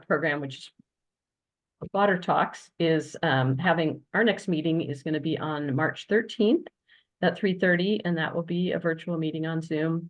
program, which is Water Talks, is having our next meeting is going to be on March 13th at 3:30, and that will be a virtual meeting on Zoom.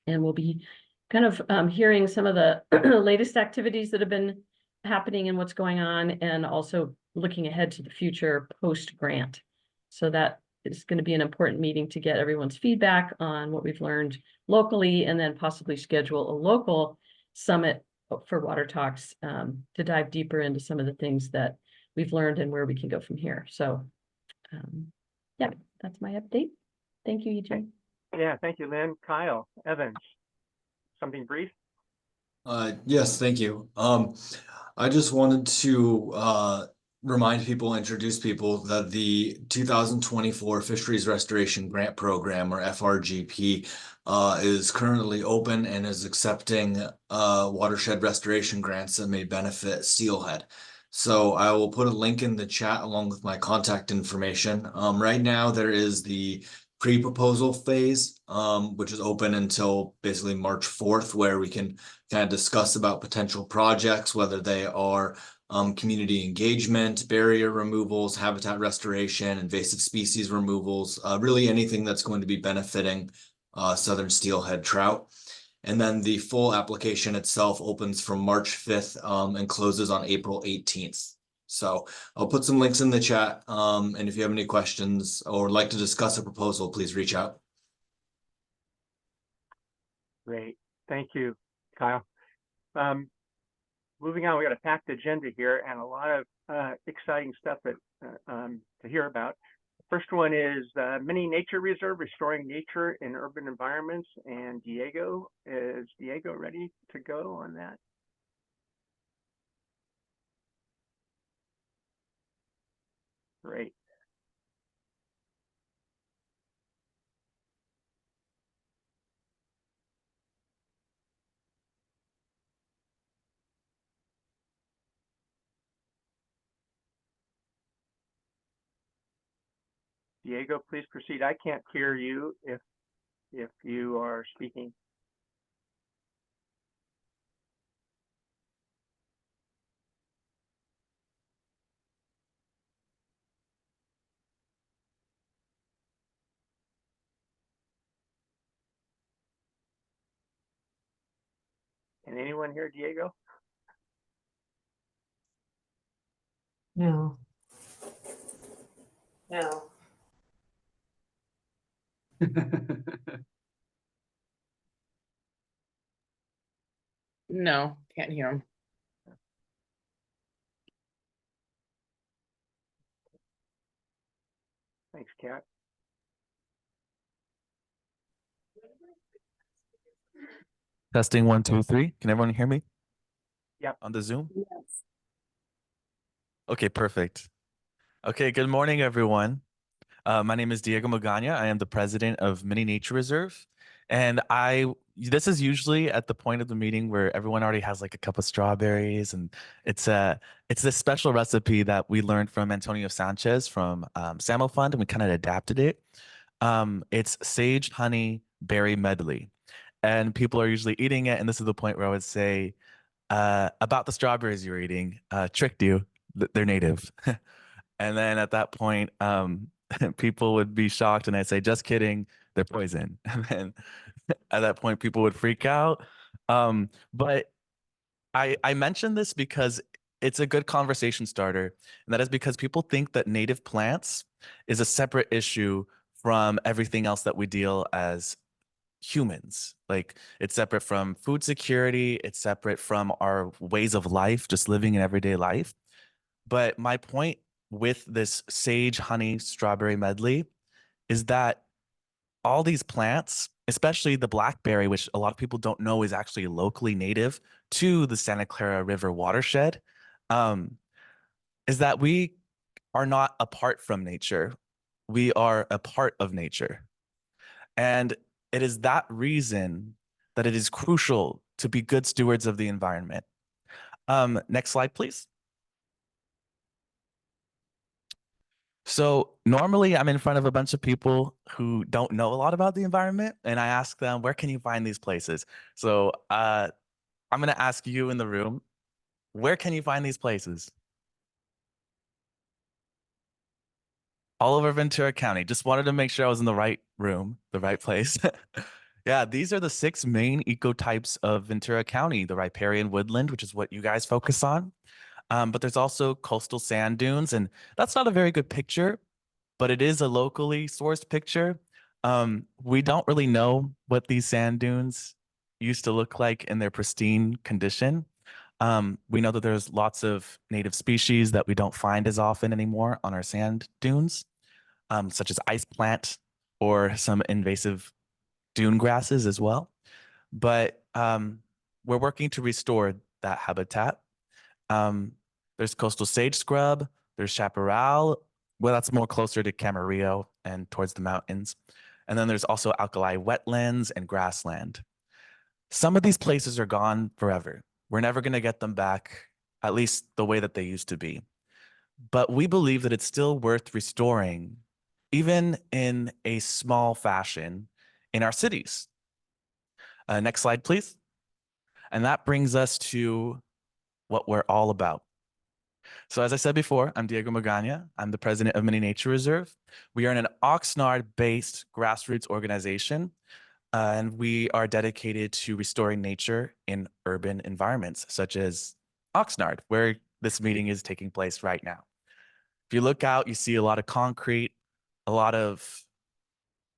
And we'll be kind of hearing some of the latest activities that have been happening and what's going on, and also looking ahead to the future post-grant. So that is going to be an important meeting to get everyone's feedback on what we've learned locally, and then possibly schedule a local summit for Water Talks to dive deeper into some of the things that we've learned and where we can go from here. So yeah, that's my update. Thank you, Eugene. Yeah, thank you, Lynn. Kyle, Evans, something brief? Yes, thank you. I just wanted to remind people, introduce people that the 2024 Fisheries Restoration Grant Program, or FRGP, is currently open and is accepting watershed restoration grants that may benefit steelhead. So I will put a link in the chat along with my contact information. Right now there is the pre-proposal phase, which is open until basically March 4th, where we can kind of discuss about potential projects, whether they are community engagement, barrier removals, habitat restoration, invasive species removals, really anything that's going to be benefiting southern steelhead trout. And then the full application itself opens from March 5th and closes on April 18th. So I'll put some links in the chat. And if you have any questions or like to discuss a proposal, please reach out. Great. Thank you, Kyle. Moving on, we got a packed agenda here and a lot of exciting stuff that, to hear about. First one is Mini Nature Reserve, Restoring Nature in Urban Environments. And Diego, is Diego ready to go on that? Great. Diego, please proceed. I can't hear you if you are speaking. Can anyone hear Diego? No. No. No, can't hear him. Thanks, Kat. Testing 1, 2, 3. Can everyone hear me? Yep. On the Zoom? Yes. Okay, perfect. Okay, good morning, everyone. My name is Diego Magana. I am the president of Mini Nature Reserve. And this is usually at the point of the meeting where everyone already has like a cup of strawberries. And it's this special recipe that we learned from Antonio Sanchez from Samo Fund, and we kind of adapted it. It's sage honey berry medley. And people are usually eating it. And this is the point where I would say, about the strawberries you're eating, tricked you. They're native. And then at that point, people would be shocked, and I'd say, just kidding, they're poison. And then at that point, people would freak out. But I mentioned this because it's a good conversation starter. And that is because people think that native plants is a separate issue from everything else that we deal as humans. Like, it's separate from food security, it's separate from our ways of life, just living in everyday life. But my point with this sage honey strawberry medley is that all these plants, especially the blackberry, which a lot of people don't know is actually locally native to the Santa Clara River watershed, is that we are not apart from nature. We are a part of nature. And it is that reason that it is crucial to be good stewards of the environment. Next slide, please. So normally I'm in front of a bunch of people who don't know a lot about the environment, and I ask them, where can you find these places? So I'm going to ask you in the room, Where can you find these places? All over Ventura County. Just wanted to make sure I was in the right room, the right place. Yeah, these are the 6 main ecotypes of Ventura County, the riparian woodland, which is what you guys focus on. But there's also coastal sand dunes, and that's not a very good picture, but it is a locally sourced picture. We don't really know what these sand dunes used to look like in their pristine condition. We know that there's lots of native species that we don't find as often anymore on our sand dunes, such as ice plant or some invasive dune grasses as well. But we're working to restore that habitat. There's coastal sage scrub, there's chaparral. Well, that's more closer to Camarillo and towards the mountains. And then there's also alkali wetlands and grassland. Some of these places are gone forever. We're never going to get them back, at least the way that they used to be. But we believe that it's still worth restoring, even in a small fashion, in our cities. Next slide, please. And that brings us to what we're all about. So as I said before, I'm Diego Magana. I'm the president of Mini Nature Reserve. We are an Oxnard-based grassroots organization, and we are dedicated to restoring nature in urban environments, such as Oxnard, where this meeting is taking place right now. If you look out, you see a lot of concrete, a lot of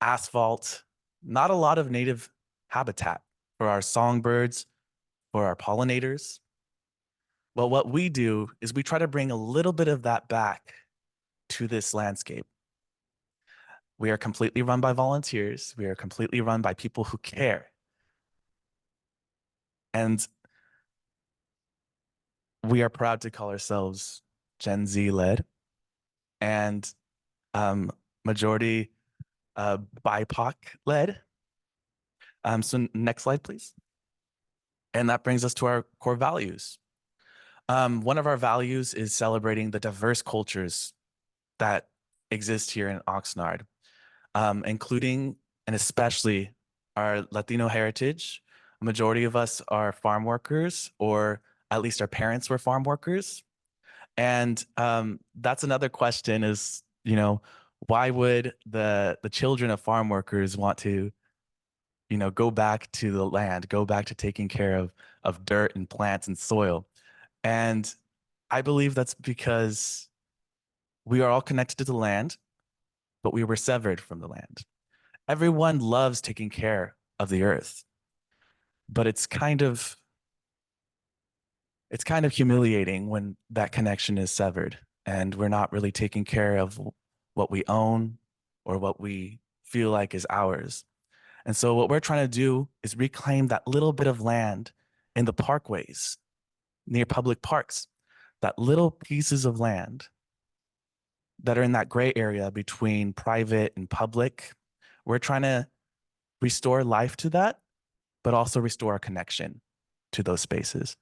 asphalt, not a lot of native habitat for our songbirds, for our pollinators. Well, what we do is we try to bring a little bit of that back to this landscape. We are completely run by volunteers. We are completely run by people who care. And we are proud to call ourselves Gen Z led and majority BIPOC led. So next slide, please. And that brings us to our core values. One of our values is celebrating the diverse cultures that exist here in Oxnard, including and especially our Latino heritage. A majority of us are farm workers, or at least our parents were farm workers. And that's another question is, why would the children of farm workers want to, go back to the land, go back to taking care of dirt and plants and soil? And I believe that's because we are all connected to the land, but we were severed from the land. Everyone loves taking care of the earth, but it's kind of humiliating when that connection is severed and we're not really taking care of what we own or what we feel like is ours. And so what we're trying to do is reclaim that little bit of land in the parkways, near public parks, that little pieces of land that are in that gray area between private and public. We're trying to restore life to that, but also restore a connection to those spaces.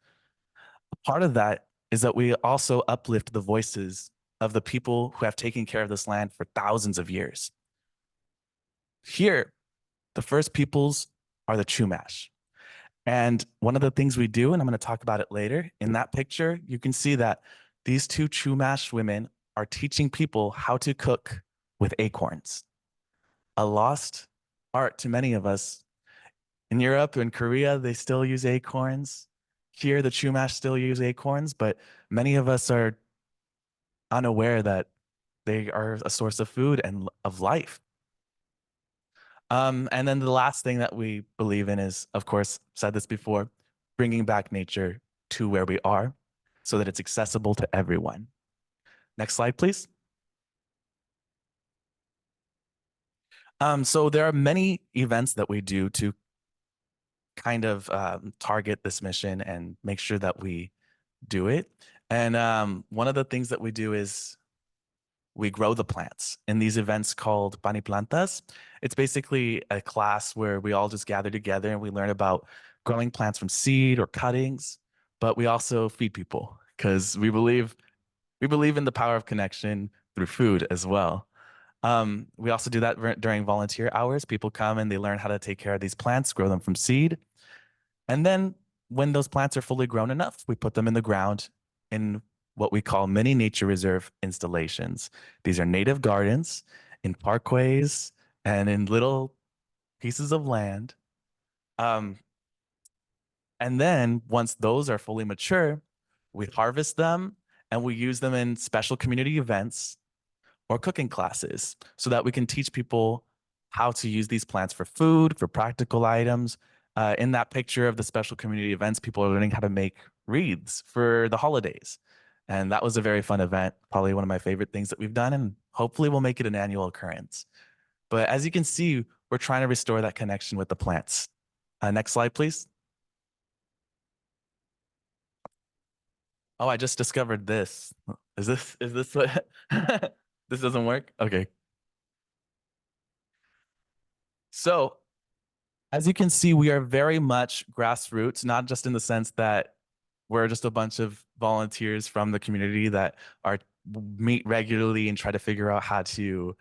Part of that is that we also uplift the voices of the people who have taken care of this land for thousands of years. Here, the first peoples are the Chumash. And one of the things we do, and I'm going to talk about it later, in that picture, you can see that these 2 Chumash women are teaching people how to cook with acorns, a lost art to many of us. In Europe and Korea, they still use acorns. Here, the Chumash still use acorns, but many of us are unaware that they are a source of food and of life. And then the last thing that we believe in is, of course, said this before, bringing back nature to where we are so that it's accessible to everyone. Next slide, please. So there are many events that we do to kind of target this mission and make sure that we do it. And one of the things that we do is we grow the plants in these events called Plantas. It's basically a class where we all just gather together and we learn about growing plants from seed or cuttings, but we also feed people because we believe in the power of connection through food as well. We also do that during volunteer hours. People come and they learn how to take care of these plants, grow them from seed. And then when those plants are fully grown enough, we put them in the ground in what we call mini nature reserve installations. These are native gardens in parkways and in little pieces of land. And then once those are fully mature, we harvest them and we use them in special community events or cooking classes so that we can teach people how to use these plants for food, for practical items. In that picture of the special community events, people are learning how to make wreaths for the holidays. And that was a very fun event, probably one of my favorite things that we've done, and hopefully we'll make it an annual occurrence. But as you can see, we're trying to restore that connection with the plants. Next slide, please. Oh, I just discovered this. Is this what this doesn't work? Okay. So as you can see, we are very much grassroots, not just in the sense that we're just a bunch of volunteers from the community that are meet regularly and try to figure out how to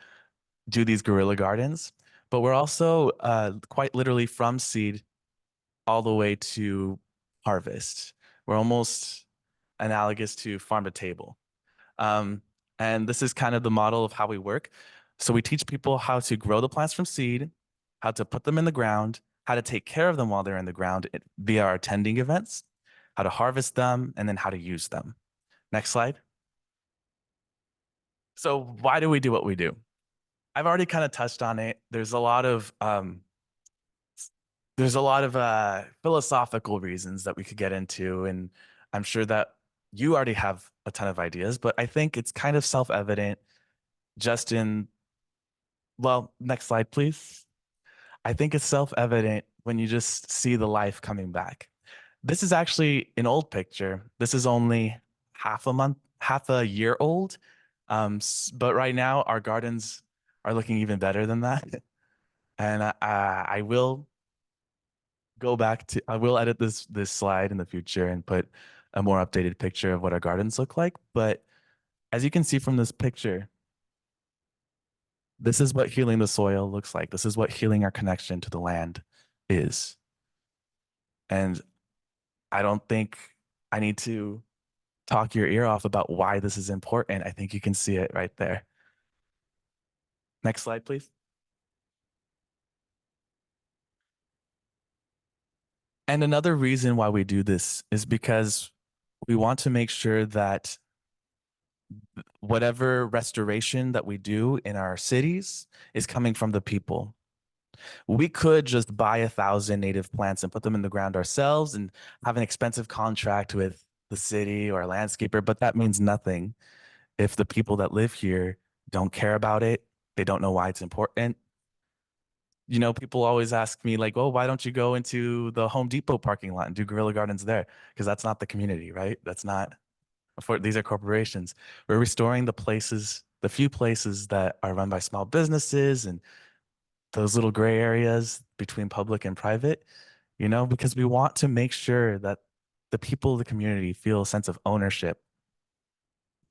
do these guerrilla gardens, but we're also quite literally from seed all the way to harvest. We're almost analogous to farm to table. And this is kind of the model of how we work. So we teach people how to grow the plants from seed, how to put them in the ground, how to take care of them while they're in the ground via our tending events, how to harvest them, and then how to use them. Next slide. So why do we do what we do? I've already kind of touched on it. There's a lot of philosophical reasons that we could get into, and I'm sure that you already have a ton of ideas, but I think it's kind of self-evident just in, well, next slide, please. I think it's self-evident when you just see the life coming back. This is actually an old picture. This is only half a year old. But right now our gardens are looking even better than that. And I will I will edit this slide in the future and put a more updated picture of what our gardens look like. But as you can see from this picture, this is what healing the soil looks like. This is what healing our connection to the land is. And I don't think I need to talk your ear off about why this is important. I think you can see it right there. Next slide, please. And another reason why we do this is because we want to make sure that whatever restoration that we do in our cities is coming from the people. We could just buy 1,000 native plants and put them in the ground ourselves and have an expensive contract with the city or a landscaper, but that means nothing if the people that live here don't care about it. They don't know why it's important. You know, people always ask me like, oh, why don't you go into the Home Depot parking lot and do guerrilla gardens there? Because that's not the community, right? That's not, these are corporations. We're restoring the few places that are run by small businesses and those little gray areas between public and private, you know, because we want to make sure that the people of the community feel a sense of ownership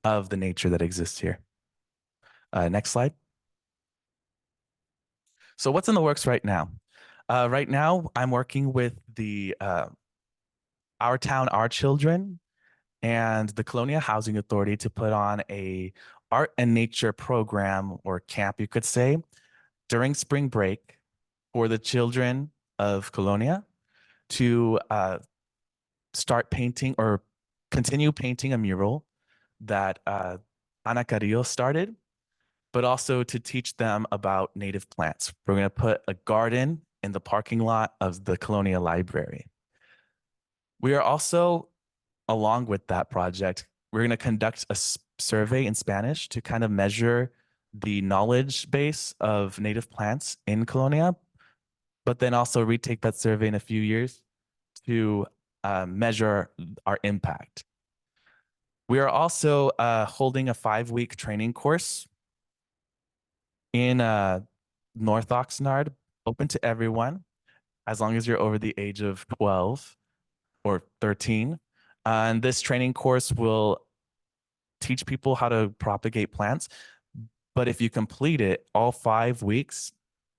of the nature that exists here. Next slide. So what's in the works right now? Right now, I'm working with the Our Town, Our Children and the Colonia Housing Authority to put on a art and nature program or camp, you could say, during spring break for the children of Colonia to start painting or continue painting a mural that Ana Carrillo started, but also to teach them about native plants. We're going to put a garden in the parking lot of the Colonia Library. We are also, along with that project, we're going to conduct a survey in Spanish to kind of measure the knowledge base of native plants in Colonia, but then also retake that survey in a few years to measure our impact. We are also holding a 5-week training course in North Oxnard, open to everyone, as long as you're over the age of 12 or 13. And this training course will teach people how to propagate plants. But if you complete it all 5 weeks,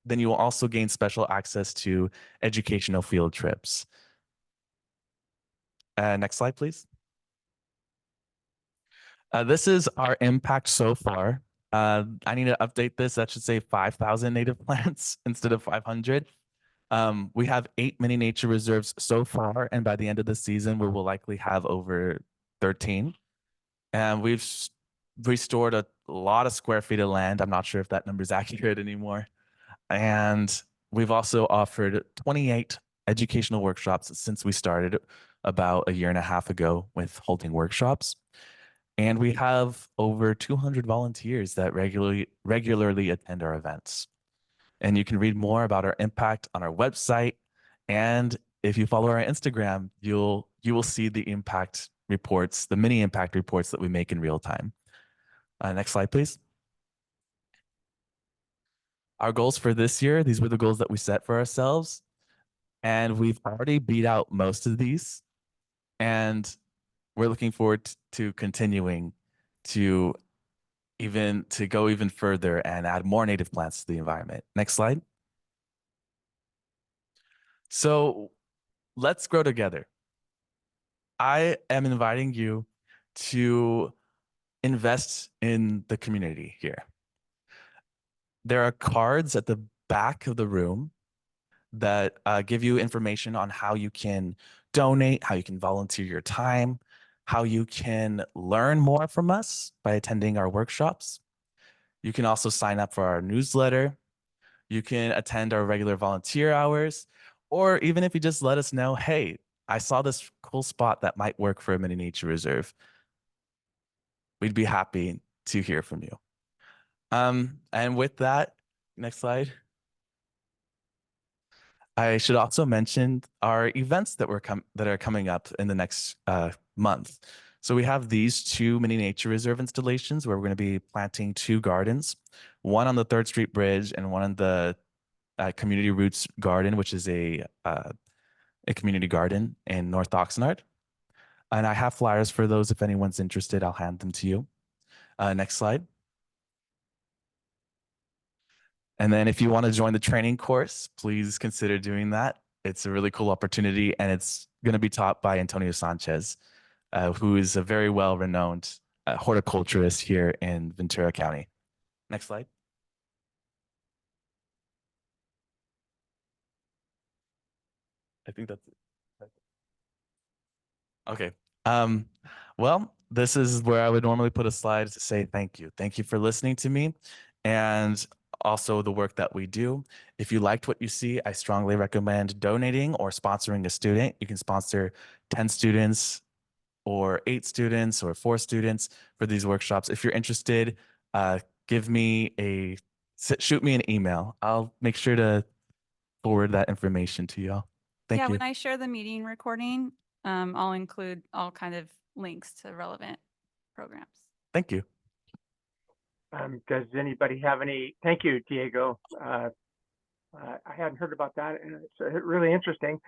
then you will also gain special access to educational field trips. Next slide, please. This is our impact so far. I need to update this. That should say 5,000 native plants instead of 500. We have 8 mini nature reserves so far, and by the end of the season, we will likely have over 13. And we've restored a lot of square feet of land. I'm not sure if that number is accurate anymore. And we've also offered 28 educational workshops since we started about a year and a half ago with holding workshops. And we have over 200 volunteers that regularly attend our events. And you can read more about our impact on our website. And if you follow our Instagram, you will see the impact reports, the mini impact reports that we make in real time. Next slide, please. Our goals for this year, these were the goals that we set for ourselves. And we've already beat out most of these. And we're looking forward to continuing to go even further and add more native plants to the environment. Next slide. So let's grow together. I am inviting you to invest in the community here. There are cards at the back of the room that give you information on how you can donate, how you can volunteer your time, how you can learn more from us by attending our workshops. You can also sign up for our newsletter. You can attend our regular volunteer hours, or even if you just let us know, hey, I saw this cool spot that might work for a mini nature reserve. We'd be happy to hear from you. And with that, next slide. I should also mention our events that are coming up in the next month. So we have these 2 mini nature reserve installations where we're going to be planting 2 gardens, one on the 3rd Street Bridge and one on the Community Roots Garden, which is a community garden in North Oxnard. And I have flyers for those. If anyone's interested, I'll hand them to you. Next slide. And then if you want to join the training course, please consider doing that. It's a really cool opportunity, and it's going to be taught by Antonio Sanchez, who is a very well-renowned horticulturist here in Ventura County. Next slide. I think that's it. Okay. Well, this is where I would normally put a slide to say thank you. Thank you for listening to me and also the work that we do. If you liked what you see, I strongly recommend donating or sponsoring a student. You can sponsor 10 students or 8 students or 4 students for these workshops. If you're interested, shoot me an email. I'll make sure to forward that information to y'all. Thank you. When I share the meeting recording, I'll include all kind of links to relevant programs. Thank you. Does anybody have any? Thank you, Diego. I hadn't heard about that, and it's really interesting.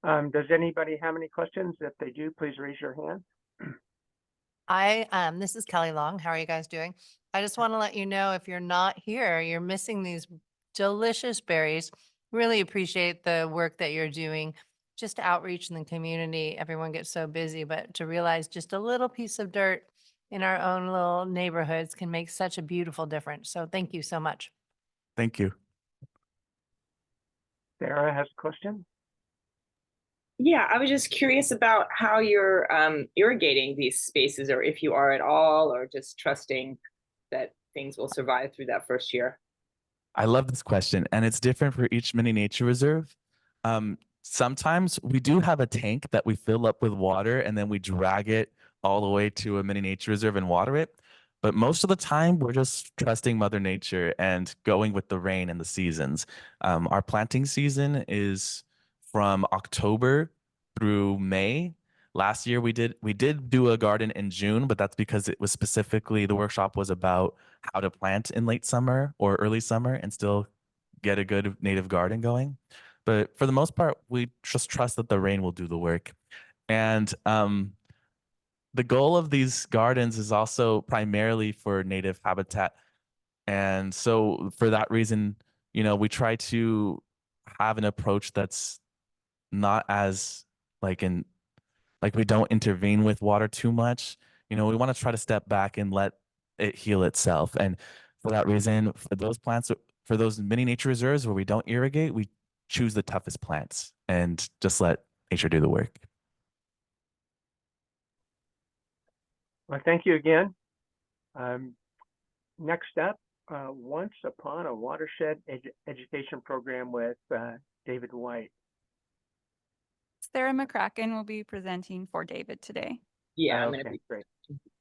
Does anybody have any questions? If they do, please raise your hand. This is Kelly Long. How are you guys doing? I just want to let you know, if you're not here, you're missing these delicious berries. Really appreciate the work that you're doing. Just outreach in the community. Everyone gets so busy, but to realize just a little piece of dirt in our own little neighborhoods can make such a beautiful difference. So thank you so much. Thank you. Sarah has a question. Yeah, I was just curious about how you're irrigating these spaces, or if you are at all, or just trusting that things will survive through that first year. I love this question, and it's different for each mini nature reserve. Sometimes we do have a tank that we fill up with water and then we drag it all the way to a mini nature reserve and water it. But most of the time, we're just trusting Mother Nature and going with the rain and the seasons. Our planting season is from October through May. Last year we did do a garden in June, but that's because it was specifically, the workshop was about how to plant in late summer or early summer and still get a good native garden going. But for the most part, we just trust that the rain will do the work. And the goal of these gardens is also primarily for native habitat. And so for that reason, we try to have an approach that's not as Like we don't intervene with water too much. You know, we want to try to step back and let it heal itself. And for that reason, for those plants, for those mini nature reserves where we don't irrigate, we choose the toughest plants and just let nature do the work. Well, thank you again. Next up, Once Upon a Watershed Education Program with David White. Sarah McCracken will be presenting for David today. Yeah, I'm Okay, gonna great.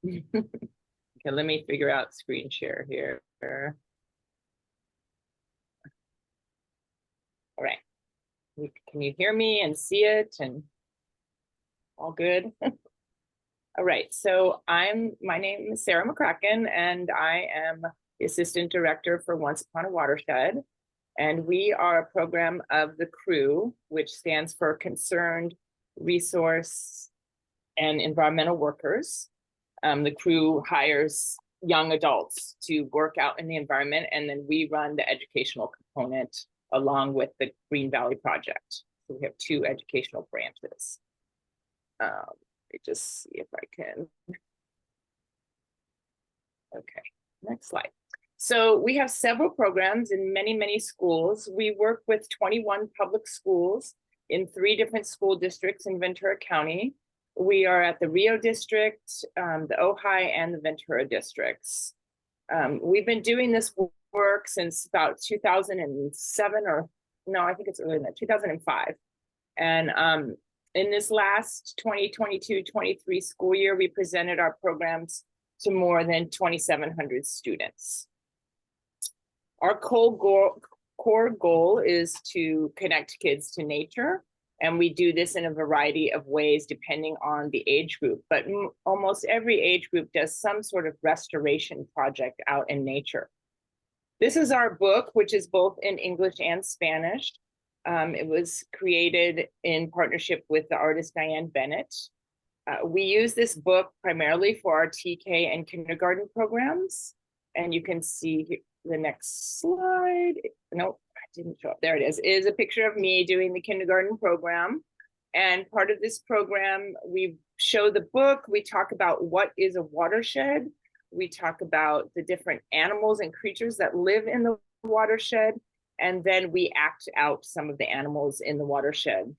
be. Okay, let me figure out screen share here. All right. Can you hear me and see it and all good? All right, so my name is Sarah McCracken, and I am the Assistant Director for Once Upon a Watershed. And we are a program of the CREW, which stands for Concerned Resource and Environmental Workers. The CREW hires young adults to work out in the environment, and then we run the educational component along with the Green Valley Project. So we have two educational branches. Let me just see if I can. Okay, next slide. So we have several programs in many, many schools. We work with 21 public schools in 3 different school districts in Ventura County. We are at the Rio District, the Ojai, and the Ventura districts. We've been doing this work since about 2007, or no, I think it's earlier than that, 2005. And in this last 2022-23 school year, we presented our programs to more than 2,700 students. Our core goal is to connect kids to nature, and we do this in a variety of ways depending on the age group, but almost every age group does some sort of restoration project out in nature. This is our book, which is both in English and Spanish. It was created in partnership with the artist Diane Bennett. We use this book primarily for our TK and kindergarten programs. And you can see the next slide. Nope, I didn't show up. There it is a picture of me doing the kindergarten program. And part of this program, we show the book. We talk about what is a watershed. We talk about the different animals and creatures that live in the watershed. And then we act out some of the animals in the watershed.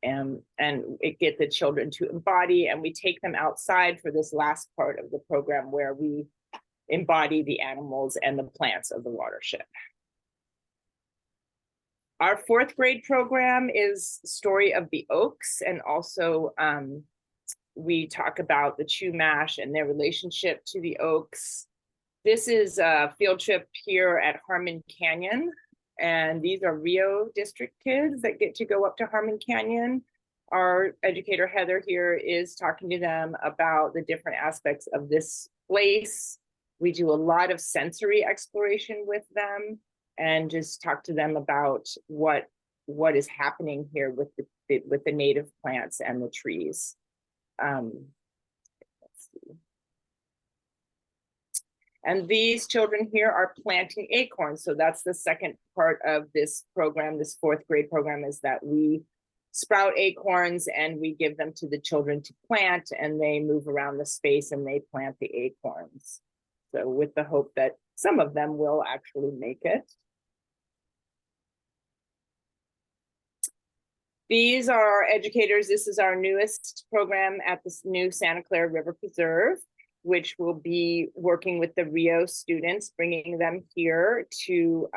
And it get the children to embody, and we take them outside for this last part of the program where we embody the animals and the plants of the watershed. Our 4th grade program is Story of the Oaks, and also we talk about the Chumash and their relationship to the oaks. This is a field trip here at Harmon Canyon. And these are Rio District kids that get to go up to Harmon Canyon. Our educator, Heather, here is talking to them about the different aspects of this place. We do a lot of sensory exploration with them and just talk to them about what is happening here with the native plants and the trees. Let's see. And these children here are planting acorns. So that's the second part of this program, this 4th grade program, is that we sprout acorns and we give them to the children to plant, and they move around the space and they plant the acorns. So with the hope that some of them will actually make it. These are our educators. This is our newest program at this new Santa Clara River Preserve, which will be working with the Rio students, bringing them here to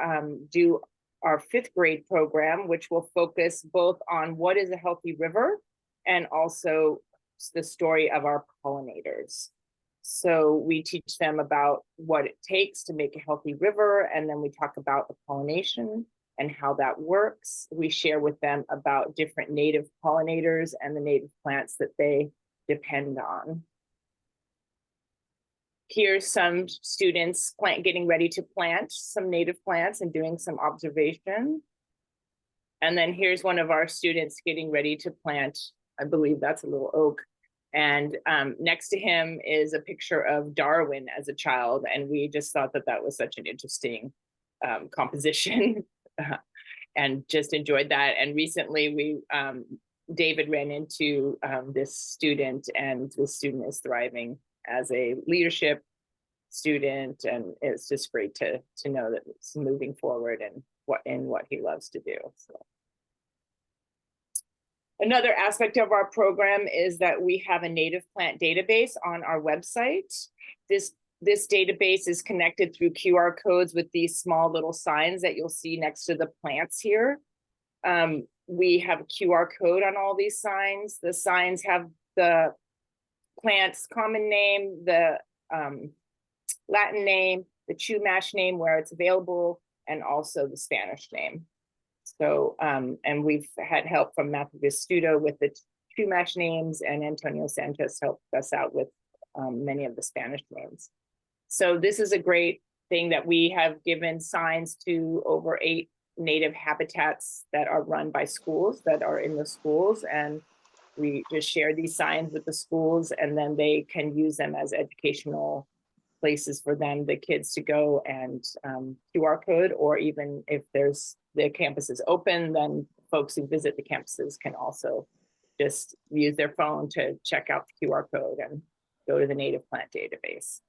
do our 5th grade program, which will focus both on what is a healthy river and also the story of our pollinators. So we teach them about what it takes to make a healthy river, and then we talk about the pollination and how that works. We share with them about different native pollinators and the native plants that they depend on. Here's some students getting ready to plant some native plants and doing some observation. And then here's one of our students getting ready to plant, I believe that's a little oak. And next to him is a picture of Darwin as a child. And we just thought that that was such an interesting composition and just enjoyed that. And recently we David ran into this student, and the student is thriving as a leadership student, and it's just great to know that it's moving forward and what he loves to do. So. Another aspect of our program is that we have a native plant database on our website. This database is connected through QR codes with these small little signs that you'll see next to the plants here. We have a QR code on all these signs. The signs have the plant's common name, the Latin name, the Chumash name where it's available, and also the Spanish name. So, and we've had help from Matthew Vistudo with the Chumash names, and Antonio Sanchez helped us out with many of the Spanish names. So this is a great thing that we have given signs to over 8 native habitats that are run by schools, that are in the schools, and we just share these signs with the schools, and then they can use them as educational places for them, the kids, to go and QR code, or even if the campus is open, then folks who visit the campuses can also just use their phone to check out the QR code and go to the native plant database.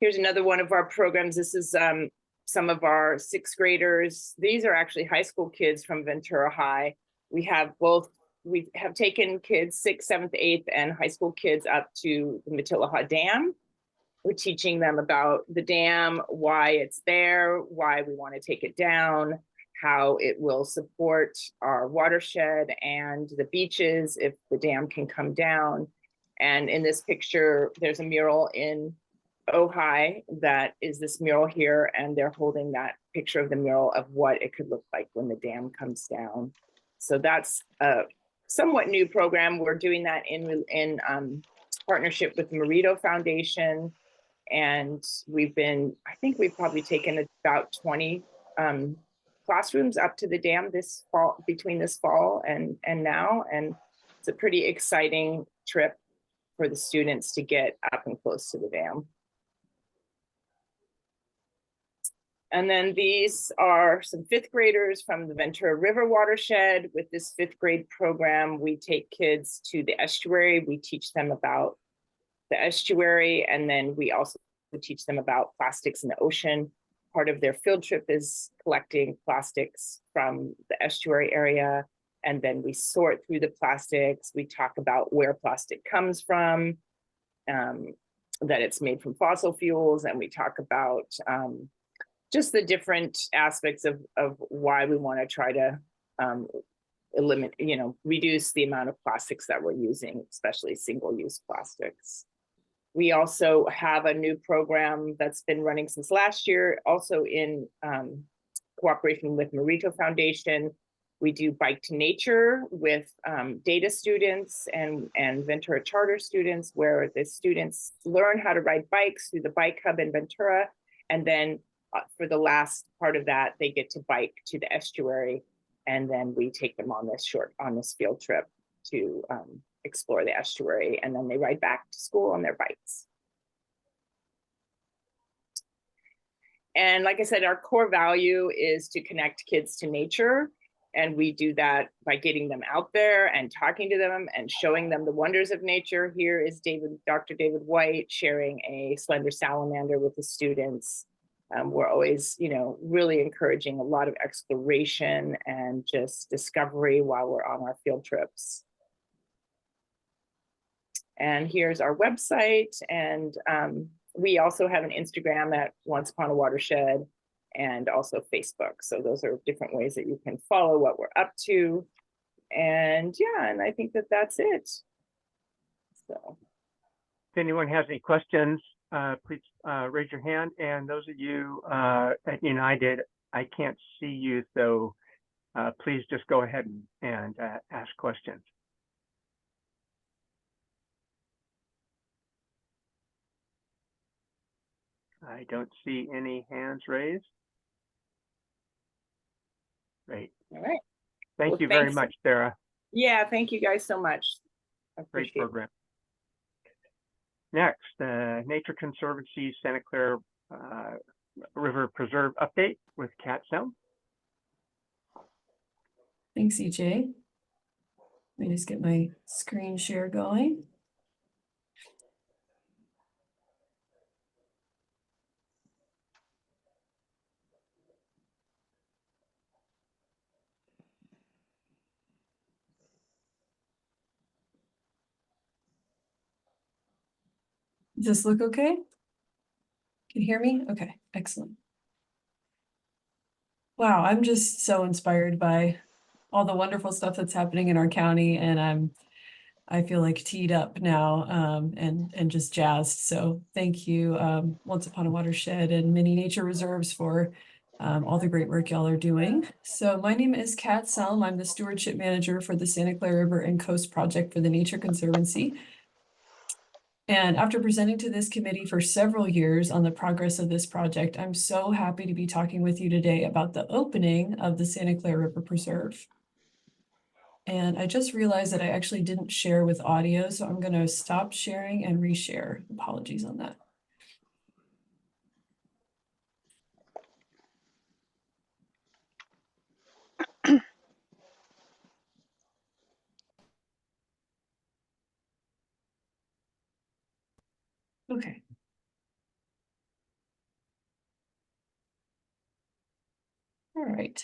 Here's another one of our programs. This is some of our 6th graders. These are actually high school kids from Ventura High. We have taken kids 6th, 7th, 8th, and high school kids up to the Matilaha Dam. We're teaching them about the dam, why it's there, why we want to take it down, how it will support our watershed and the beaches if the dam can come down. And in this picture, there's a mural in Ojai that is this mural here, and they're holding that picture of the mural of what it could look like when the dam comes down. So that's a somewhat new program. We're doing that in partnership with the Morito Foundation. And I think we've probably taken about 20 classrooms up to the dam this fall, between this fall and now. And it's a pretty exciting trip for the students to get up and close to the dam. And then these are some 5th graders from the Ventura River Watershed. With this 5th grade program, we take kids to the estuary. We teach them about the estuary, and then we also teach them about plastics in the ocean. Part of their field trip is collecting plastics from the estuary area, and then we sort through the plastics. We talk about where plastic comes from, that it's made from fossil fuels, and we talk about just the different aspects of why we want to try to eliminate, reduce the amount of plastics that we're using, especially single-use plastics. We also have a new program that's been running since last year, also in cooperation with Morito Foundation. We do Bike to Nature with data students and Ventura Charter students, where the students learn how to ride bikes through the bike hub in Ventura. And then for the last part of that, they get to bike to the estuary. And then we take them on this field trip to explore the estuary, and then they ride back to school on their bikes. And like I said, our core value is to connect kids to nature. And we do that by getting them out there and talking to them and showing them the wonders of nature. Here is Dr. David White sharing a slender salamander with the students. We're always, really encouraging a lot of exploration and just discovery while we're on our field trips. And here's our website. And we also have an Instagram at Once Upon a Watershed, and also Facebook. So those are different ways that you can follow what we're up to. And yeah, and I think that that's it. So If anyone has any questions, please raise your hand. And those of you at United, I can't see you, so please just go ahead and ask questions. I don't see any hands raised. Great. all right. Thank Well, you very thanks. much, Sarah. Yeah, thank you guys so much. I Great appreciate it. program. Next, Nature Conservancy Santa Clara River Preserve update with Cat Sound. Thanks, Thanks, EJ. Let me just get my screen share going. Does this look okay? Can you hear me? Okay, excellent. Wow, I'm just so inspired by all the wonderful stuff that's happening in our county, and I feel like teed up now, and just jazzed. So thank you, Once Upon a Watershed and Mini Nature Reserves for all the great work y'all are doing. So my name is Kat Selm. I'm the stewardship manager for the Santa Clara River and Coast Project for the Nature Conservancy. And after presenting to this committee for several years on the progress of this project, I'm so happy to be talking with you today about the opening of the Santa Clara River Preserve. And I just realized that I actually didn't share with audio, so I'm going to stop sharing and reshare. Apologies on that. Okay. All right.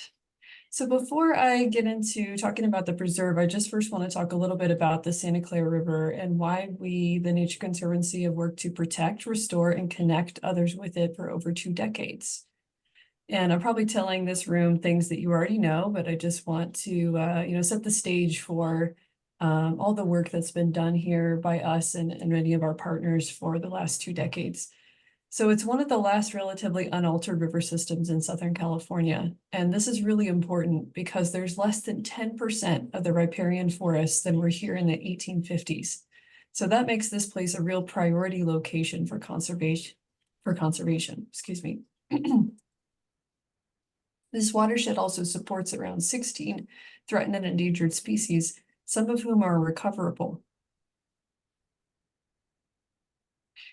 So before I get into talking about the preserve, I just first want to talk a little bit about the Santa Clara River and why we, the Nature Conservancy, have worked to protect, restore, and connect others with it for over 2 decades. And I'm probably telling this room things that you already know, but I just want to, set the stage for all the work that's been done here by us and many of our partners for the last 2 decades. So it's one of the last relatively unaltered river systems in Southern California. And this is really important because there's less than 10% of the riparian forests that were here in the 1850s. So that makes this place a real priority location for conservation, excuse me. This watershed also supports around 16 threatened and endangered species, some of whom are recoverable.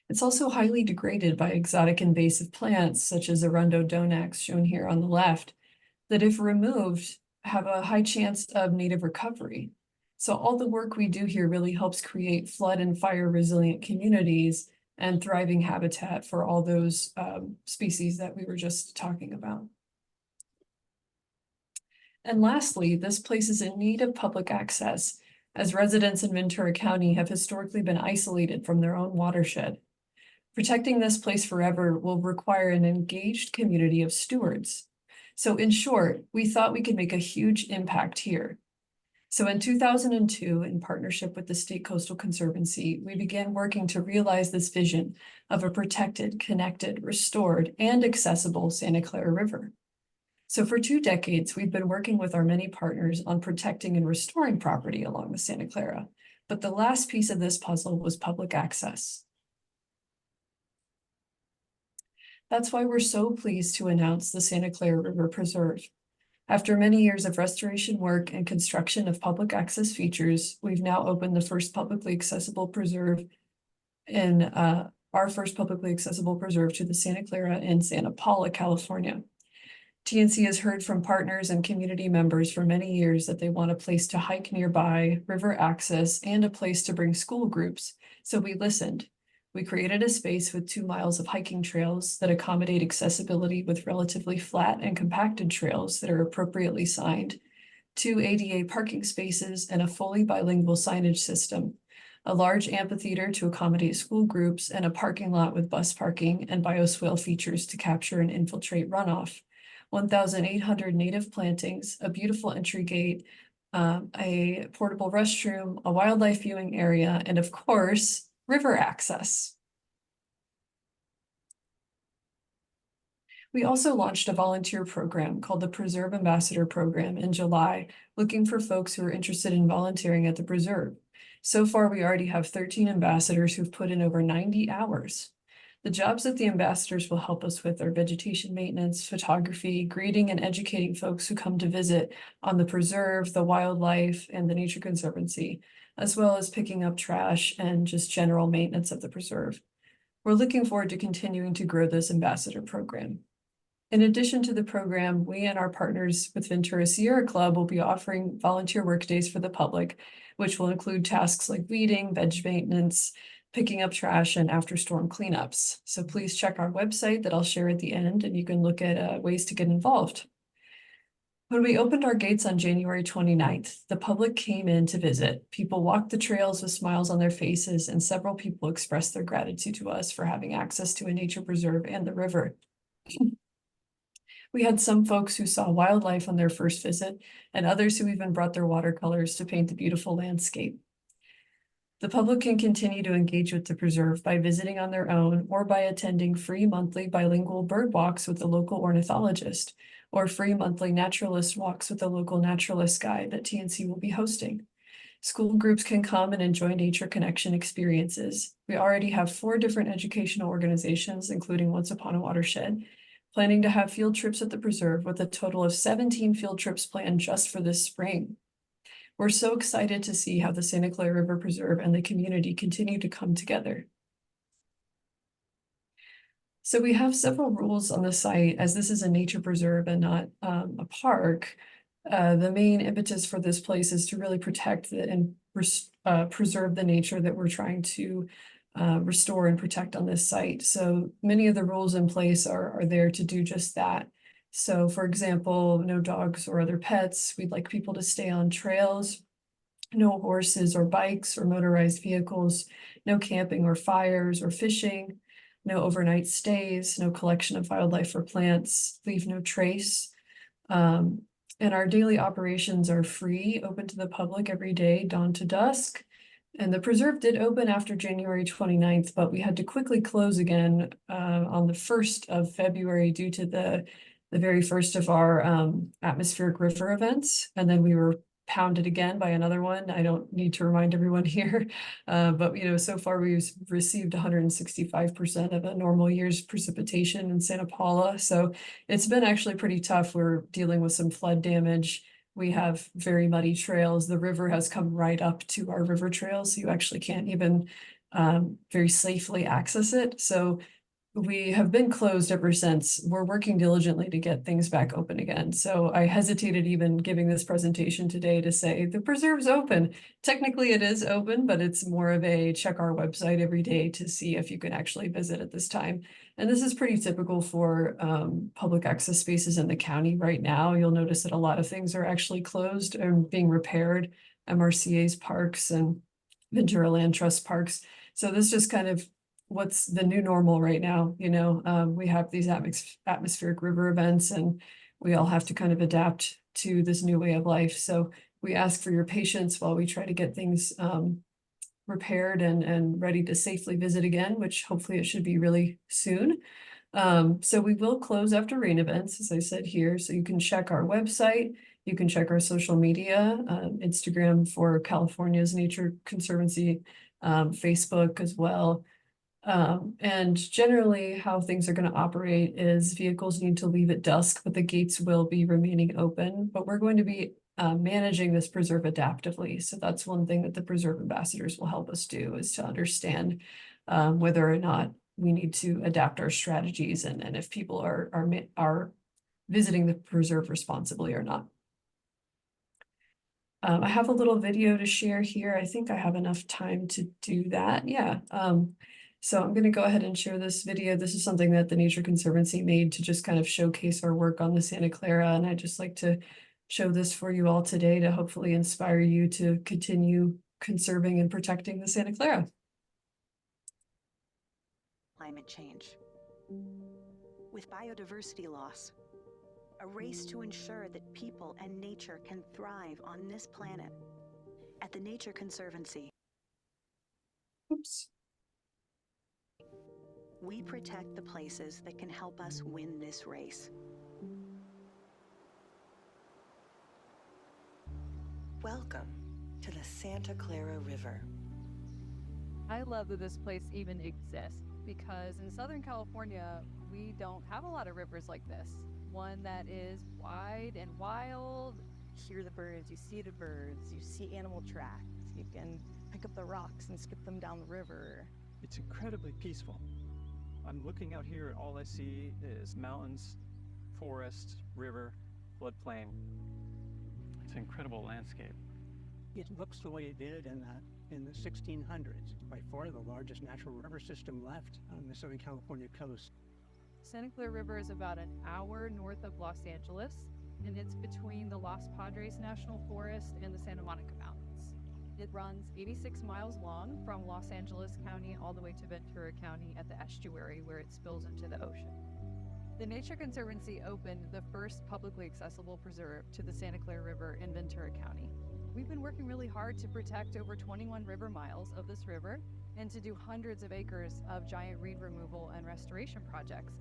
It's also highly degraded by exotic invasive plants, such as Arundodonax, shown here on the left, that if removed, have a high chance of native recovery. So all the work we do here really helps create flood and fire resilient communities and thriving habitat for all those species that we were just talking about. And lastly, this place is in need of public access, as residents in Ventura County have historically been isolated from their own watershed. Protecting this place forever will require an engaged community of stewards. So in short, we thought we could make a huge impact here. So in 2002, in partnership with the State Coastal Conservancy, we began working to realize this vision of a protected, connected, restored, and accessible Santa Clara River. So for 2 decades, we've been working with our many partners on protecting and restoring property along the Santa Clara. But the last piece of this puzzle was public access. That's why we're so pleased to announce the Santa Clara River Preserve. After many years of restoration work and construction of public access features, we've now opened the first publicly accessible preserve in our first publicly accessible preserve to the Santa Clara in Santa Paula, California. TNC has heard from partners and community members for many years that they want a place to hike nearby, river access, and a place to bring school groups. So we listened. We created a space with 2 miles of hiking trails that accommodate accessibility with relatively flat and compacted trails that are appropriately signed, 2 ADA parking spaces, and a fully bilingual signage system, a large amphitheater to accommodate school groups, and a parking lot with bus parking and bioswale features to capture and infiltrate runoff. 1,800 native plantings, a beautiful entry gate, a portable restroom, a wildlife viewing area, and of course, river access. We also launched a volunteer program called the Preserve Ambassador Program in July, looking for folks who are interested in volunteering at the preserve. So far, we already have 13 ambassadors who've put in over 90 hours. The jobs that the ambassadors will help us with are vegetation maintenance, photography, greeting and educating folks who come to visit on the preserve, the wildlife, and the Nature Conservancy, as well as picking up trash and just general maintenance of the preserve. We're looking forward to continuing to grow this ambassador program. In addition to the program, we and our partners with Ventura Sierra Club will be offering volunteer work days for the public, which will include tasks like weeding, veg maintenance, picking up trash, and after storm cleanups. So please check our website that I'll share at the end, and you can look at ways to get involved. When we opened our gates on January 29th, the public came in to visit. People walked the trails with smiles on their faces, and several people expressed their gratitude to us for having access to a nature preserve and the river. We had some folks who saw wildlife on their first visit, and others who even brought their watercolors to paint the beautiful landscape. The public can continue to engage with the preserve by visiting on their own or by attending free monthly bilingual bird walks with a local ornithologist, or free monthly naturalist walks with a local naturalist guide that TNC will be hosting. School groups can come and enjoy nature connection experiences. We already have 4 different educational organizations, including Once Upon a Watershed, planning to have field trips at the preserve with a total of 17 field trips planned just for this spring. We're so excited to see how the Santa Clara River Preserve and the community continue to come together. So we have several rules on the site, as this is a nature preserve and not a park. The main impetus for this place is to really protect and preserve the nature that we're trying to restore and protect on this site. So many of the rules in place are there to do just that. So for example, no dogs or other pets. We'd like people to stay on trails. No horses or bikes or motorized vehicles. No camping or fires or fishing. No overnight stays. No collection of wildlife or plants. Leave no trace. And our daily operations are free, open to the public every day, dawn to dusk. And the preserve did open after January 29th, but we had to quickly close again on the 1st of February due to the very first of our atmospheric river events. And then we were pounded again by another one. I don't need to remind everyone here, but so far we've received 165% of a normal year's precipitation in Santa Paula. So it's been actually pretty tough. We're dealing with some flood damage. We have very muddy trails. The river has come right up to our river trails, so you actually can't even very safely access it. So we have been closed ever since. We're working diligently to get things back open again. So I hesitated even giving this presentation today to say the preserve's open. Technically it is open, but it's more of a check our website every day to see if you can actually visit at this time. And this is pretty typical for public access spaces in the county right now. You'll notice that a lot of things are actually closed and being repaired, MRCA's parks and Ventura Land Trust parks. So this just kind of what's the new normal right now. We have these atmospheric river events and we all have to kind of adapt to this new way of life. So we ask for your patience while we try to get things repaired and ready to safely visit again, which hopefully it should be really soon. So we will close after rain events, as I said here. So you can check our website. You can check our social media, Instagram for California's Nature Conservancy, Facebook as well. And generally how things are going to operate is vehicles need to leave at dusk, but the gates will be remaining open. But we're going to be managing this preserve adaptively. So that's one thing that the preserve ambassadors will help us do, is to understand whether or not we need to adapt our strategies and if people are visiting the preserve responsibly or not. I have a little video to share here. I think I have enough time to do that. Yeah. So I'm going to go ahead and share this video. This is something that the Nature Conservancy made to just kind of showcase our work on the Santa Clara. And I just like to show this for you all today to hopefully inspire you to continue conserving and protecting the Santa Clara. Climate change. With biodiversity loss, a race to ensure that people and nature can thrive on this planet. At the Nature Conservancy, Oops. we protect the places that can help us win this race. Welcome to the Santa Clara River. I love that this place even exists because in Southern California, we don't have a lot of rivers like this. One that is wide and wild. You hear the birds, you see the birds, you see animal tracks. You can pick up the rocks and skip them down the river. It's incredibly peaceful. I'm looking out here and all I see is mountains, forest, river, floodplain. It's an incredible landscape. It looks the way it did in the 1600s. By far the largest natural river system left on the Southern California coast. Santa Clara River is about an hour north of Los Angeles, and it's between the Los Padres National Forest and the Santa Monica Mountains. It runs 86 miles long from Los Angeles County all the way to Ventura County at the estuary where it spills into the ocean. The Nature Conservancy opened the first publicly accessible preserve to the Santa Clara River in Ventura County. We've been working really hard to protect over 21 river miles of this river and to do hundreds of acres of giant reed removal and restoration projects.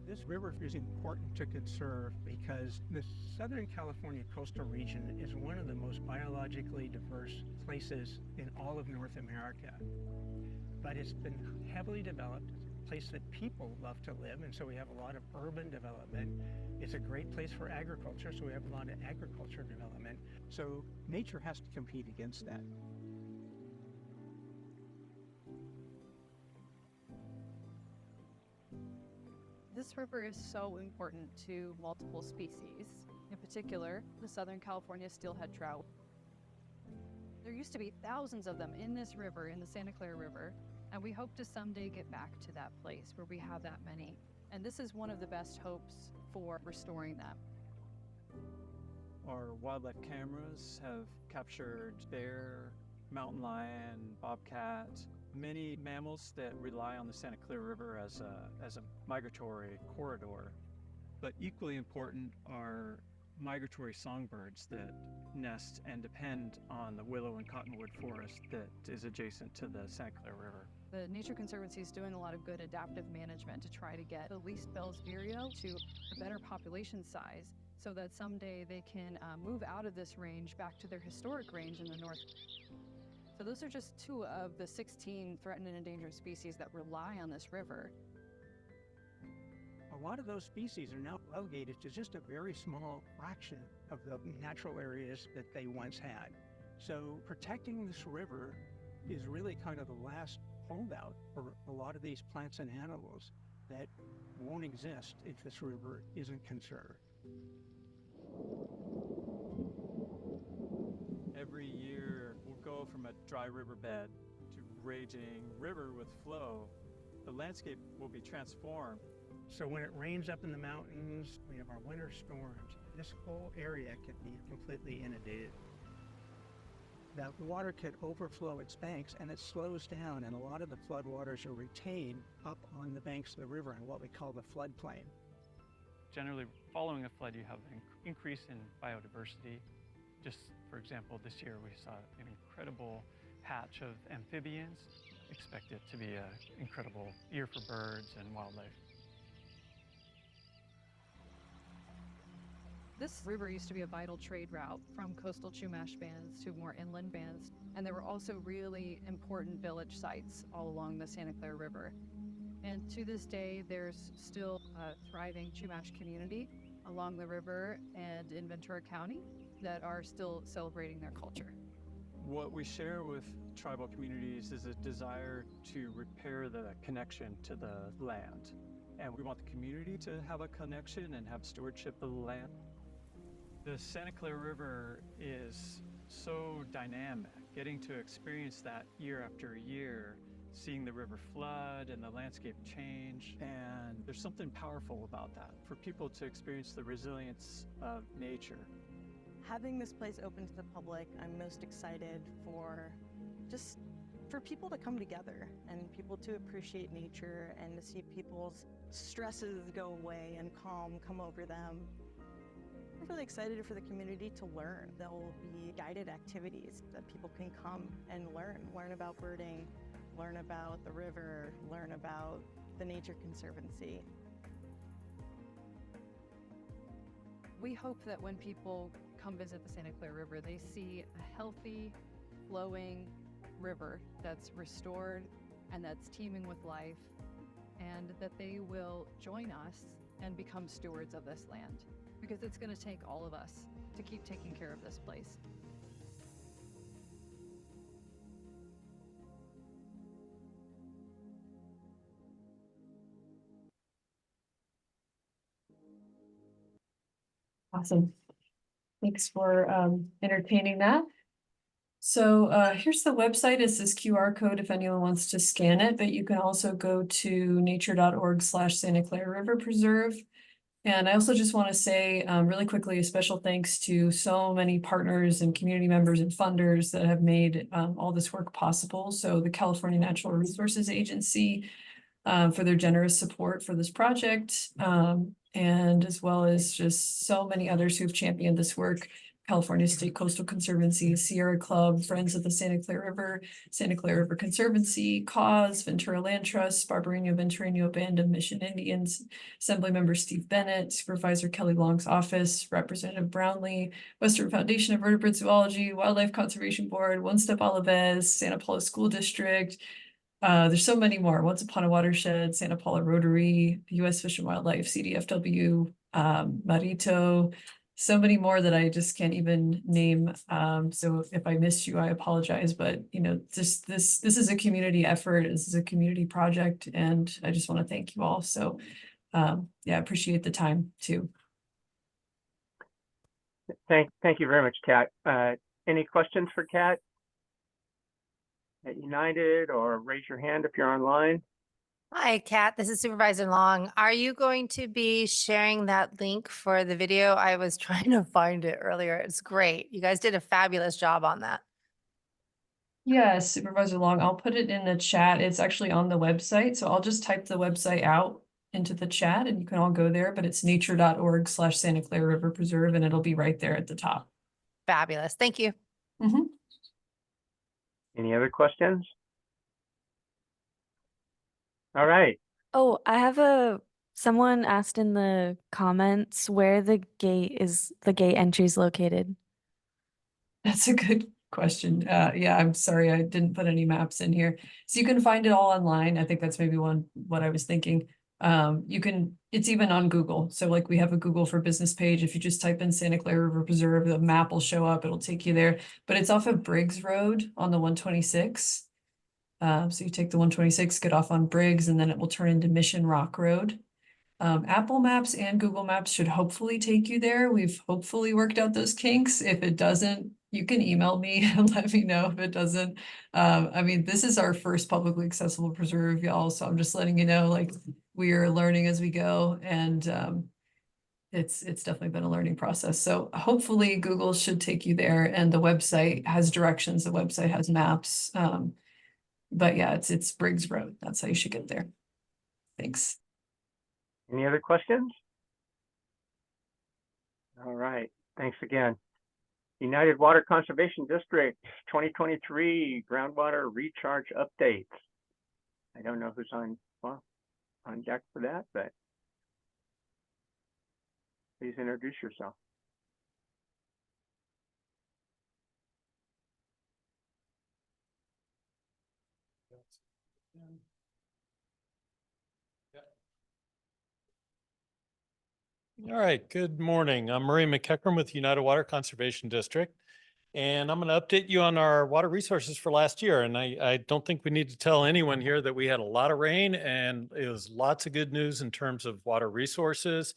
This river is important to conserve because the Southern California coastal region is one of the most biologically diverse places in all of North America. But it's been heavily developed. It's a place that people love to live, and so we have a lot of urban development. It's a great place for agriculture, so we have a lot of agriculture development. So nature has to compete against that. This river is so important to multiple species, in particular, the Southern California steelhead trout. There used to be thousands of them in this river, in the Santa Clara River, and we hope to someday get back to that place where we have that many. And this is one of the best hopes for restoring them. Our wildlife cameras have captured bear, mountain lion, bobcat, many mammals that rely on the Santa Clara River as a migratory corridor. But equally important are migratory songbirds that nest and depend on the willow and cottonwood forest that is adjacent to the Santa Clara River. The Nature Conservancy is doing a lot of good adaptive management to try to get the least Bell's vireo to a better population size so that someday they can move out of this range back to their historic range in the north. So those are just 2 of the 16 threatened and endangered species that rely on this river. A lot of those species are now relegated to just a very small fraction of the natural areas that they once had. So protecting this river is really kind of the last holdout for a lot of these plants and animals that won't exist if this river isn't conserved. Every year, we'll go from a dry riverbed to raging river with flow. The landscape will be transformed. So when it rains up in the mountains, we have our winter storms, this whole area can be completely inundated. That water could overflow its banks and it slows down, and a lot of the floodwaters are retained up on the banks of the river in what we call the floodplain. Generally, following a flood, you have an increase in biodiversity. Just for example, this year we saw an incredible patch of amphibians. Expect it to be an incredible year for birds and wildlife. This river used to be a vital trade route from coastal Chumash bands to more inland bands, and there were also really important village sites all along the Santa Clara River. And to this day, there's still a thriving Chumash community along the river and in Ventura County that are still celebrating their culture. What we share with tribal communities is a desire to repair the connection to the land. And we want the community to have a connection and have stewardship of the land. The Santa Clara River is so dynamic, getting to experience that year after year, seeing the river flood and the landscape change, and there's something powerful about that, for people to experience the resilience of nature. Having this place open to the public, I'm most excited for people to come together and people to appreciate nature and to see people's stresses go away and calm come over them. I'm really excited for the community to learn. There will be guided activities that people can come and learn about birding, learn about the river, learn about the Nature Conservancy. We hope that when people come visit the Santa Clara River, they see a healthy, flowing river that's restored and that's teeming with life, and that they will join us and become stewards of this land, because it's going to take all of us to keep taking care of this place. Awesome. Thanks for entertaining that. So here's the website. It's this QR code if anyone wants to scan it, but you can also go to nature.org/Santa Clara River Preserve. And I also just want to say really quickly, a special thanks to so many partners and community members and funders that have made all this work possible. So the California Natural Resources Agency for their generous support for this project, and as well as just so many others who've championed this work. California State Coastal Conservancy, Sierra Club, Friends of the Santa Clara River Conservancy, CAUSE, Ventura Land Trust, Barbarino Venturino Band of Mission Indians, Assemblymember Steve Bennett, Supervisor Kelly Long's office, Representative Brownlee, Western Foundation of Vertebrate Zoology, Wildlife Conservation Board, One Step Olives, Santa Paula School District. There's so many more. Once Upon a Watershed, Santa Paula Rotary, U.S. Fish and Wildlife, CDFW, Marito, so many more that I just can't even name. So if I missed you, I apologize. But you know, this is a community effort. This is a community project, and I just want to thank you all. So yeah, I appreciate the time too. Thank you very much, Kat. Any questions for Kat at United, or raise your hand if you're online? Hi, Kat. This is Supervisor Long. Are you going to be sharing that link for the video? I was trying to find it earlier. It's great. You guys did a fabulous job on that. Yes, Supervisor Long, I'll put it in the chat. It's actually on the website. So I'll just type the website out into the chat and you can all go there, but it's nature.org/Santa Clara River Preserve, and it'll be right there at the top. Fabulous. Thank you. Any other questions? All right. Oh, I have someone asked in the comments where the gate entry is located. That's a good question. Yeah, I'm sorry, I didn't put any maps in here. So you can find it all online. I think that's maybe what I was thinking. It's even on Google. So like we have a Google for Business page. If you just type in Santa Clara River Preserve, the map will show up. It'll take you there. But it's off of Briggs Road on the 126. So you take the 126, get off on Briggs, and then it will turn into Mission Rock Road. Apple Maps and Google Maps should hopefully take you there. We've hopefully worked out those kinks. If it doesn't, you can email me and let me know if it doesn't. I mean, this is our first publicly accessible preserve, y'all. So I'm just letting you know, like, we are learning as we go, and it's definitely been a learning process. So hopefully Google should take you there, and the website has directions. The website has maps. But yeah, it's Briggs Road. That's how you should get there. Thanks. Any other questions? All right. Thanks again. United Water Conservation District 2023 groundwater recharge updates. I don't know who's on deck for that, but please introduce yourself. All right, good morning. I'm Murray McEachran with United Water Conservation District, and I'm going to update you on our water resources for last year. And I don't think we need to tell anyone here that we had a lot of rain, and it was lots of good news in terms of water resources.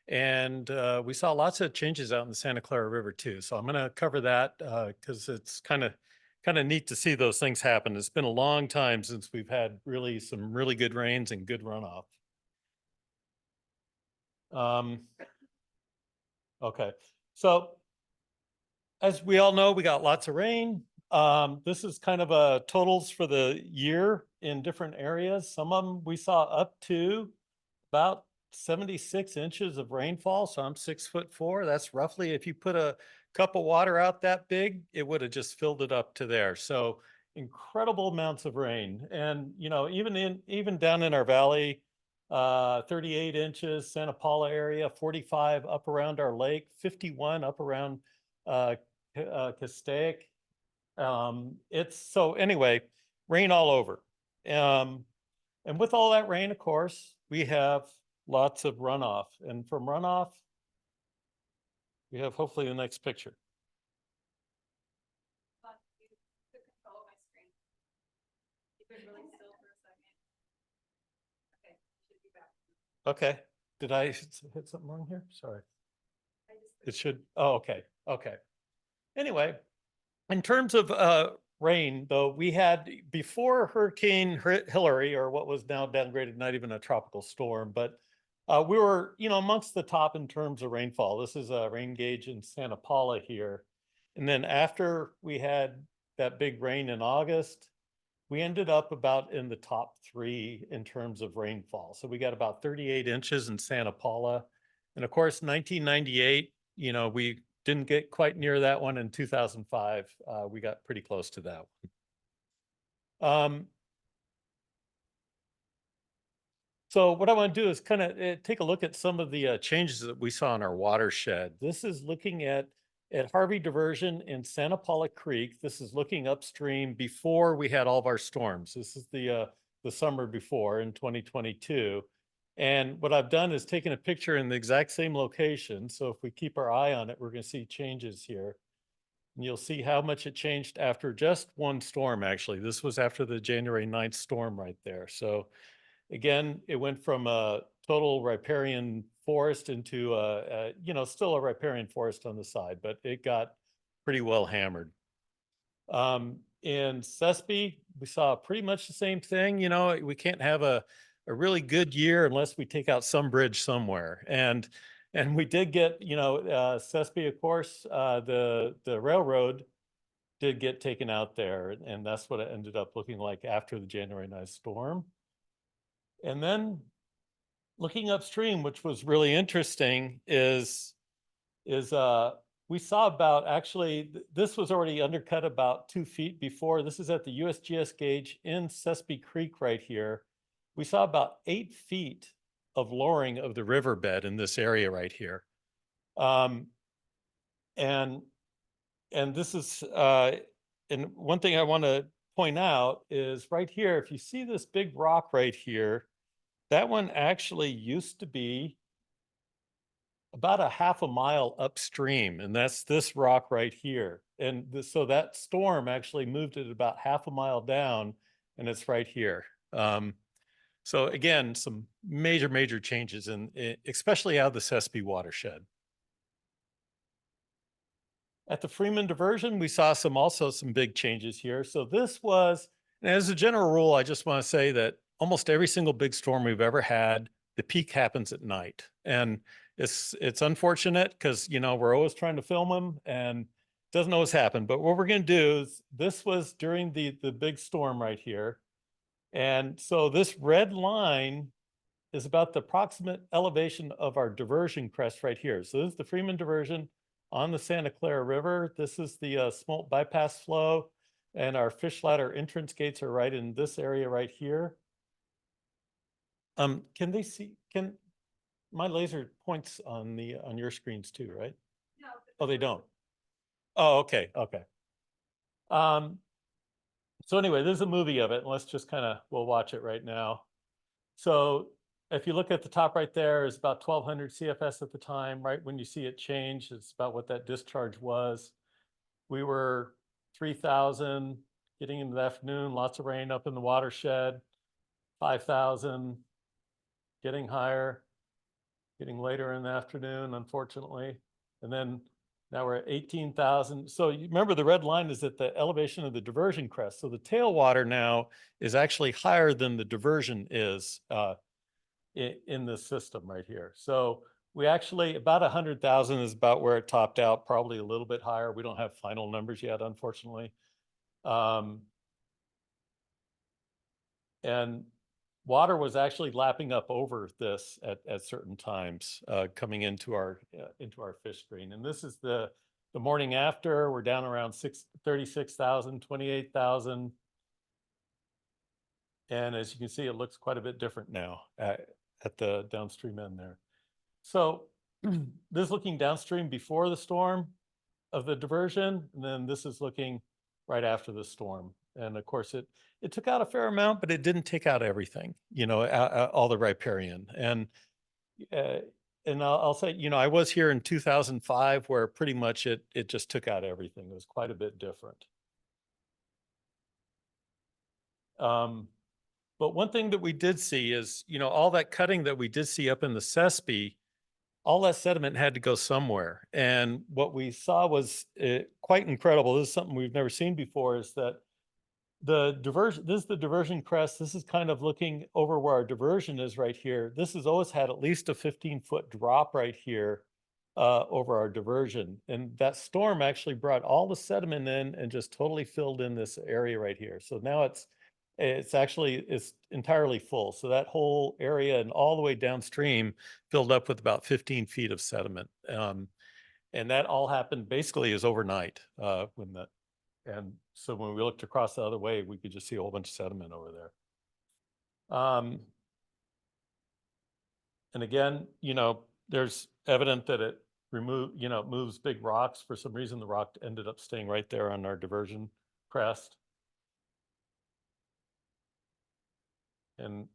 And we saw lots of changes out in the Santa Clara River too. So I'm going to cover that because it's kind of neat to see those things happen. It's been a long time since we've had some really good rains and good runoff. Okay, so as we all know, we got lots of rain. This is kind of a totals for the year in different areas. Some of them we saw up to about 76 inches of rainfall. So I'm 6'4". That's roughly, if you put a cup of water out that big, it would have just filled it up to there. So incredible amounts of rain. And, you know, even down in our valley, 38 inches, Santa Paula area, 45 up around our lake, 51 up around Castaic. So anyway, rain all over. And with all that rain, of course, we have lots of runoff. And from runoff, we have hopefully the next picture. Okay, did I hit something wrong here? Sorry. It should, oh, okay, okay. Anyway, in terms of rain, though, we had before Hurricane Hillary, or what was now downgraded, not even a tropical storm, but we were, amongst the top in terms of rainfall. This is a rain gauge in Santa Paula here. And then after we had that big rain in August, we ended up about in the top 3 in terms of rainfall. So we got about 38 inches in Santa Paula. And of course, 1998, we didn't get quite near that one. In 2005, we got pretty close to that one. So what I want to do is kind of take a look at some of the changes that we saw in our watershed. This is looking at Harvey Diversion in Santa Paula Creek. This is looking upstream before we had all of our storms. This is the summer before in 2022. And what I've done is taken a picture in the exact same location. So if we keep our eye on it, we're going to see changes here. And you'll see how much it changed after just one storm, actually. This was after the January 9th storm right there. So again, it went from a total riparian forest into still a riparian forest on the side, but it got pretty well hammered. In Sespe, we saw pretty much the same thing. We can't have a really good year unless we take out some bridge somewhere. And we did get, Sespe, of course, the railroad did get taken out there, and that's what it ended up looking like after the January 9th storm. And then looking upstream, which was really interesting, is we saw about, actually, this was already undercut about 2 feet before. This is at the USGS gauge in Sespe Creek right here. We saw about 8 feet of lowering of the riverbed in this area right here. And this is, and one thing I want to point out is right here, if you see this big rock right here, that one actually used to be about a half a mile upstream, and that's this rock right here. And so that storm actually moved it about half a mile down, and it's right here. So again, some major changes, especially out of the Sespe watershed. At the Freeman Diversion, we saw also some big changes here. So this was, and as a general rule, I just want to say that almost every single big storm we've ever had, the peak happens at night. And it's unfortunate because, we're always trying to film them and it doesn't always happen. But what we're going to do is, this was during the big storm right here. And so this red line is about the approximate elevation of our diversion crest right here. So this is the Freeman Diversion on the Santa Clara River. This is the smolt bypass flow, and our fish ladder entrance gates are right in this area right here. Can they see, my laser points on your screens too, right? No. Oh, they don't. Oh, okay. So anyway, there's a movie of it, and let's just we'll watch it right now. So if you look at the top right there, is about 1200 CFS at the time, right? When you see it change, it's about what that discharge was. We were 3000 getting into the afternoon, lots of rain up in the watershed, 5000, getting higher, getting later in the afternoon, unfortunately. And then now we're at 18,000. So you remember the red line is at the elevation of the diversion crest. So the tailwater now is actually higher than the diversion is in this system right here. So we actually, about 100,000 is about where it topped out, probably a little bit higher. We don't have final numbers yet, unfortunately. And water was actually lapping up over this at certain times, coming into our fish screen. And this is the morning after. We're down around 36,000, 28,000. And as you can see, it looks quite a bit different now at the downstream end there. So this is looking downstream before the storm of the diversion, and then this is looking right after the storm. And of course, it took out a fair amount, but it didn't take out everything, all the riparian. And I'll say, I was here in 2005 where pretty much it just took out everything. It was quite a bit different. But one thing that we did see is, all that cutting that we did see up in the Sespe, all that sediment had to go somewhere. And what we saw was quite incredible. This is something we've never seen before, is that this is the diversion crest. This is kind of looking over where our diversion is right here. This has always had at least a 15-foot drop right here over our diversion. And that storm actually brought all the sediment in and just totally filled in this area right here. So now it's entirely full. So that whole area and all the way downstream filled up with about 15 feet of sediment. And that all happened basically is overnight and so when we looked across the other way, we could just see a whole bunch of sediment over there. And again, there's evident that it moves big rocks. For some reason, the rock ended up staying right there on our diversion crest. And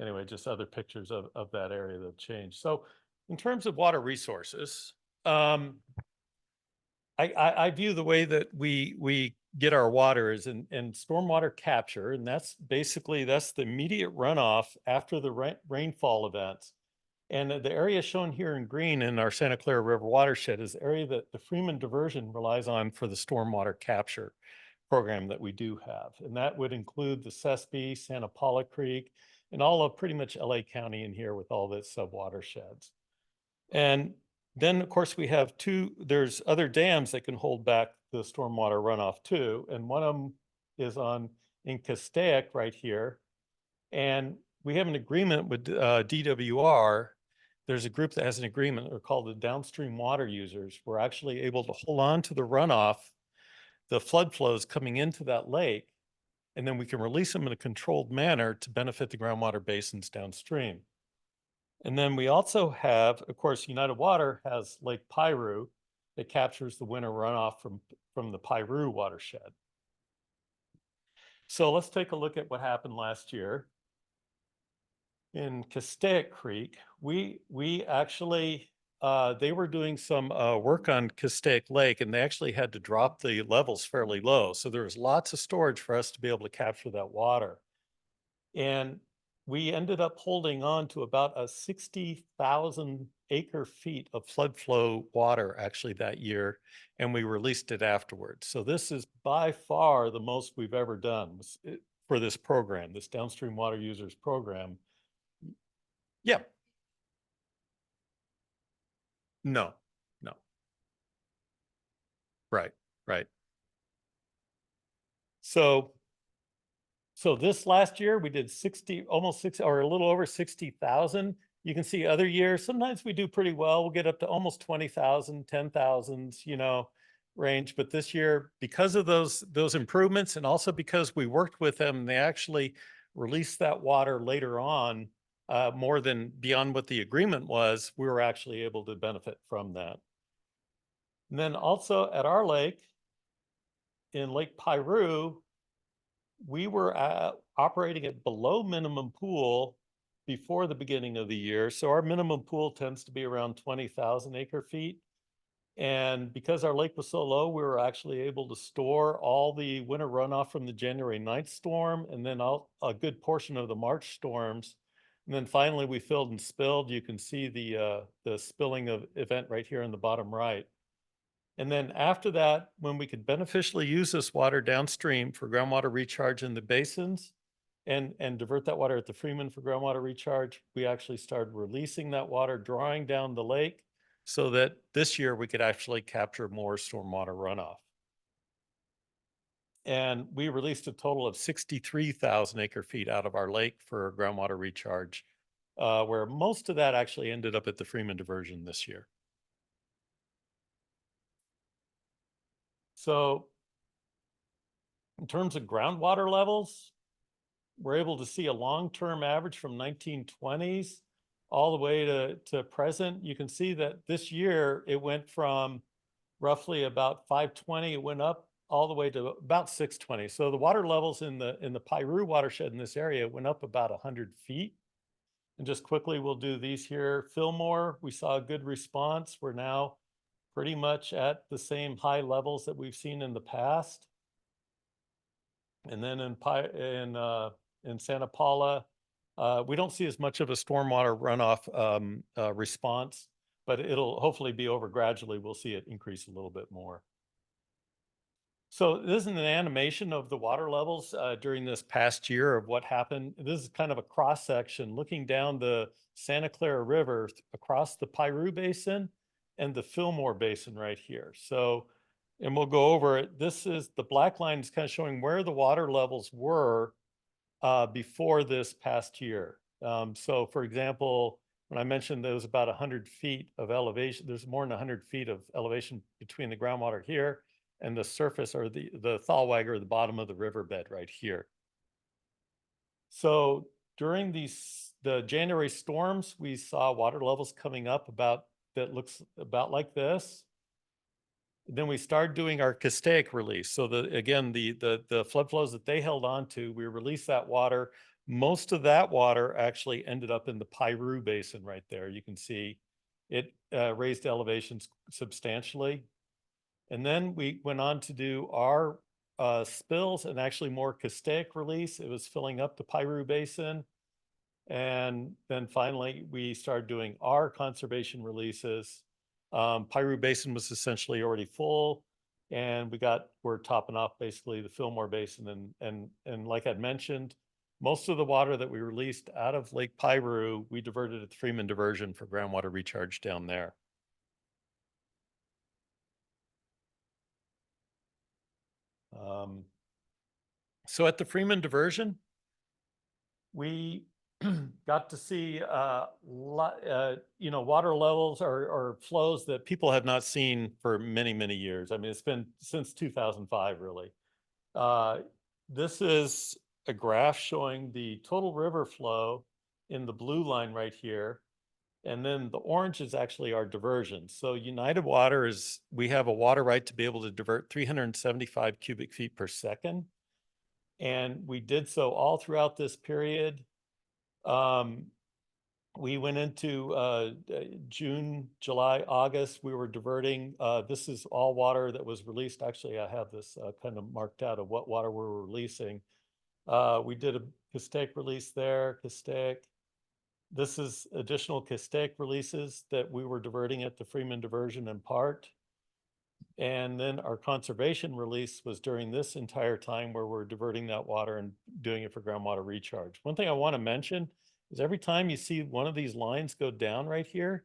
anyway, just other pictures of that area that have changed. So in terms of water resources, I view the way that we get our water is in stormwater capture, and that's the immediate runoff after the rainfall events. And the area shown here in green in our Santa Clara River watershed is the area that the Freeman Diversion relies on for the stormwater capture program that we do have. And that would include the Sespe, Santa Paula Creek, and all of pretty much LA County in here with all the sub-watersheds. And then, of course, there's other dams that can hold back the stormwater runoff too. And one of them is in Castaic right here. And we have an agreement with DWR. There's a group that has an agreement. They're called the downstream water users. We're actually able to hold on to the runoff, the flood flows coming into that lake, and then we can release them in a controlled manner to benefit the groundwater basins downstream. And then we also have, of course, United Water has Lake Piru that captures the winter runoff from the Piru watershed. So let's take a look at what happened last year. In Castaic Creek, we actually, they were doing some work on Castaic Lake, and they actually had to drop the levels fairly low. So there was lots of storage for us to be able to capture that water. And we ended up holding on to about a 60,000 acre feet of flood flow water actually that year, and we released it afterwards. So this is by far the most we've ever done for this program, this downstream water users program. Yeah. No. Right. So this last year we did almost 60, or a little over 60,000. You can see other years, sometimes we do pretty well. We'll get up to almost 20,000, 10,000, range. But this year, because of those improvements, and also because we worked with them, they actually released that water later on, more than beyond what the agreement was, we were actually able to benefit from that. And then also at our lake, in Lake Piru, we were operating at below minimum pool before the beginning of the year. So our minimum pool tends to be around 20,000 acre feet. And because our lake was so low, we were actually able to store all the winter runoff from the January 9th storm, and then a good portion of the March storms. And then finally we filled and spilled. You can see the spilling event right here in the bottom right. And then after that, when we could beneficially use this water downstream for groundwater recharge in the basins and divert that water at the Freeman for groundwater recharge, we actually started releasing that water, drawing down the lake, so that this year we could actually capture more stormwater runoff. And we released a total of 63,000 acre feet out of our lake for groundwater recharge, where most of that actually ended up at the Freeman diversion this year. So in terms of groundwater levels, we're able to see a long-term average from 1920s all the way to present. You can see that this year it went from roughly about 520, it went up all the way to about 620. So the water levels in the Piru watershed in this area went up about 100 feet. And just quickly, we'll do these here. Fillmore, we saw a good response. We're now pretty much at the same high levels that we've seen in the past. And then in Santa Paula, We don't see as much of a stormwater runoff response, but it'll hopefully be over gradually. We'll see it increase a little bit more. So this is an animation of the water levels during this past year of what happened. This is kind of a cross section looking down the Santa Clara River across the Piru Basin and the Fillmore Basin right here. So, and we'll go over it. This is the black line is kind of showing where the water levels were before this past year. So for example, when I mentioned there was about 100 feet of elevation, there's more than 100 feet of elevation between the groundwater here and the surface or the thalweg or the bottom of the riverbed right here. So during the January storms, we saw water levels coming up about, that looks about like this. Then we started doing our Castaic release. So again, the flood flows that they held on to, we released that water. Most of that water actually ended up in the Piru Basin right there. You can see it raised elevations substantially. And then we went on to do our spills and actually more Castaic release. It was filling up the Piru Basin. And then finally, we started doing our conservation releases. Piru Basin was essentially already full, and we're topping off basically the Fillmore Basin. And like I'd mentioned, most of the water that we released out of Lake Piru, we diverted at the Freeman Diversion for groundwater recharge down there. So at the Freeman Diversion, we got to see water levels or flows that people have not seen for many, many years. I mean, it's been since 2005, really. This is a graph showing the total river flow in the blue line right here. And then the orange is actually our diversion. So United Water we have a water right to be able to divert 375 cubic feet per second. And we did so all throughout this period. We went into June, July, August, we were diverting. This is all water that was released. Actually, I have this kind of marked out of what water we were releasing. We did a Castaic release there, Castaic. This is additional Castaic releases that we were diverting at the Freeman Diversion in part. And then our conservation release was during this entire time where we're diverting that water and doing it for groundwater recharge. One thing I want to mention is every time you see one of these lines go down right here,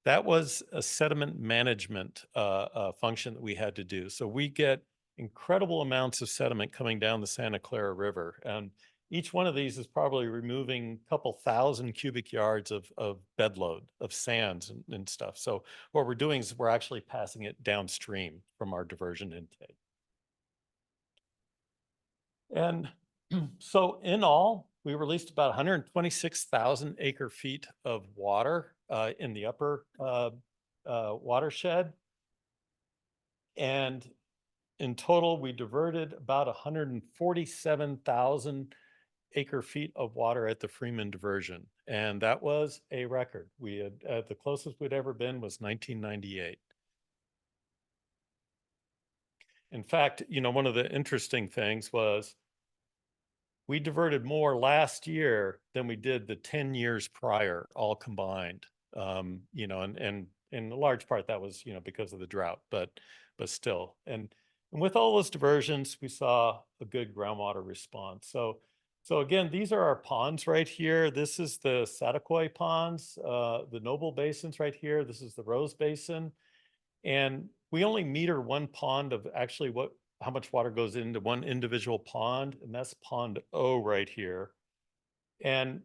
that was a sediment management function that we had to do. So we get incredible amounts of sediment coming down the Santa Clara River. And each one of these is probably removing a couple thousand cubic yards of bed load, of sands and stuff. So what we're doing is we're actually passing it downstream from our diversion intake. And so in all, we released about 126,000 acre feet of water in the upper watershed. And in total, we diverted about 147,000 acre feet of water at the Freeman Diversion. And that was a record. We had, the closest we'd ever been was 1998. In fact, one of the interesting things was we diverted more last year than we did the 10 years prior, all combined. And in large part that was, because of the drought, but still. And with all those diversions, we saw a good groundwater response. So again, these are our ponds right here. This is the Satakoy ponds, the Noble basins right here. This is the Rose Basin. And we only meter one pond of actually how much water goes into one individual pond, and that's Pond O right here. And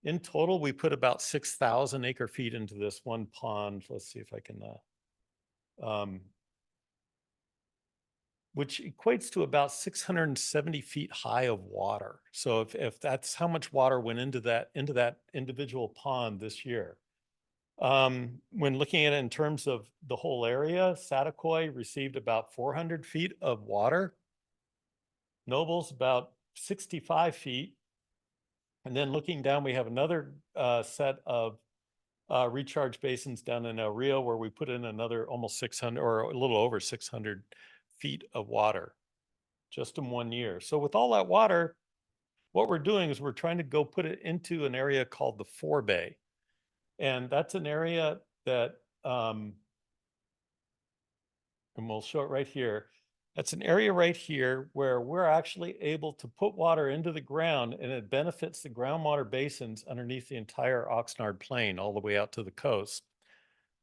in total, we put about 6,000 acre feet into this one pond. Let's see if I can, which equates to about 670 feet high of water. So if that's how much water went into that individual pond this year. When looking at it in terms of the whole area, Satakoy received about 400 feet of water. Noble's about 65 feet. And then looking down, we have another set of recharge basins down in El Rio where we put in another almost 600 or a little over 600 feet of water just in 1 year. So with all that water, what we're doing is we're trying to go put it into an area called the forebay. And that's an area that, and we'll show it right here. That's an area right here where we're actually able to put water into the ground, and it benefits the groundwater basins underneath the entire Oxnard Plain all the way out to the coast.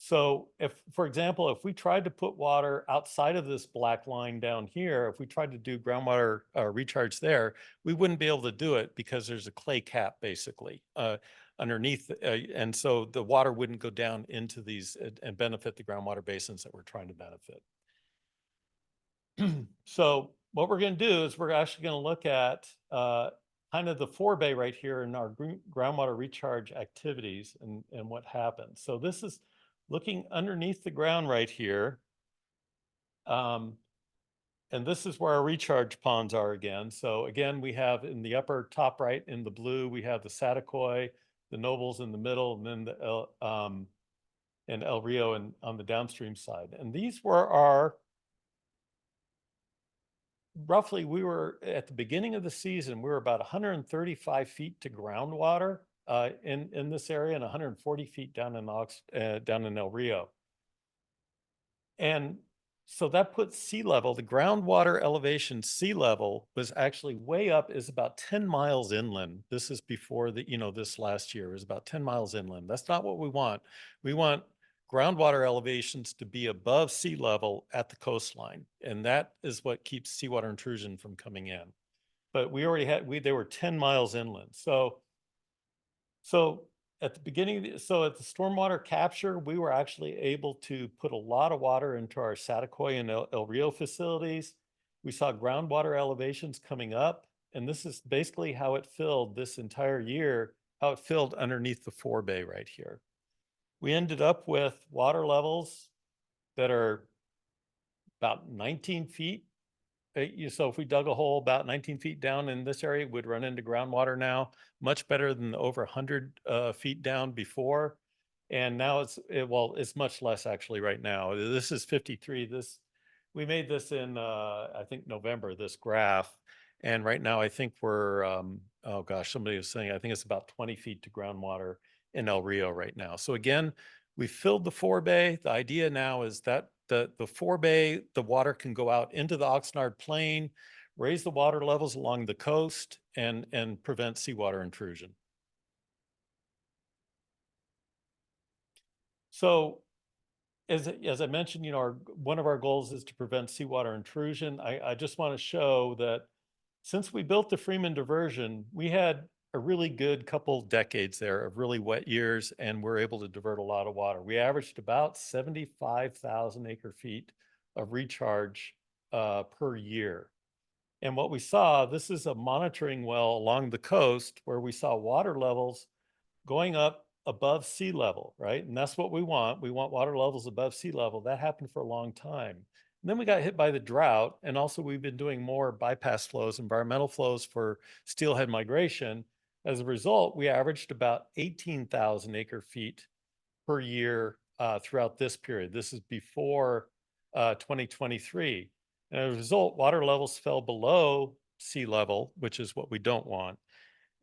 So if, for example, if we tried to put water outside of this black line down here, if we tried to do groundwater recharge there, we wouldn't be able to do it because there's a clay cap basically underneath. And so the water wouldn't go down into these and benefit the groundwater basins that we're trying to benefit. So what we're going to do is we're actually going to look at kind of the forebay right here in our groundwater recharge activities and what happens. So this is looking underneath the ground right here. And this is where our recharge ponds are again. So again, we have in the upper top right in the blue, we have the Saticoy, the Nobles in the middle, and then the and El Rio on the downstream side. And these were our roughly, we were at the beginning of the season, we were about 135 feet to groundwater in this area and 140 feet down in El Rio. And so that puts sea level, the groundwater elevation sea level was actually way up, is about 10 miles inland. This is before the, this last year is about 10 miles inland. That's not what we want. We want groundwater elevations to be above sea level at the coastline. And that is what keeps seawater intrusion from coming in. But we already had, they were 10 miles inland. So at the beginning, so at the stormwater capture, we were actually able to put a lot of water into our Saticoy and El Rio facilities. We saw groundwater elevations coming up, and this is basically how it filled this entire year, how it filled underneath the forebay right here. We ended up with water levels that are about 19 feet. So if we dug a hole about 19 feet down in this area, we'd run into groundwater now, much better than the over 100 feet down before. And now it's much less actually right now. This is 53. We made this in, I think November, this graph. And right now I think we're, oh gosh, somebody was saying, I think it's about 20 feet to groundwater in El Rio right now. So again, we filled the forebay. The idea now is that the forebay, the water can go out into the Oxnard Plain, raise the water levels along the coast, and prevent seawater intrusion. So as I mentioned, one of our goals is to prevent seawater intrusion. I just want to show that since we built the Freeman diversion, we had a really good couple decades there of really wet years, and we're able to divert a lot of water. We averaged about 75,000 acre feet of recharge per year. And what we saw, this is a monitoring well along the coast where we saw water levels going up above sea level, right? And that's what we want. We want water levels above sea level. That happened for a long time. And then we got hit by the drought. And also we've been doing more bypass flows, environmental flows for steelhead migration. As a result, we averaged about 18,000 acre feet per year throughout this period. This is before 2023. And as a result, water levels fell below sea level, which is what we don't want.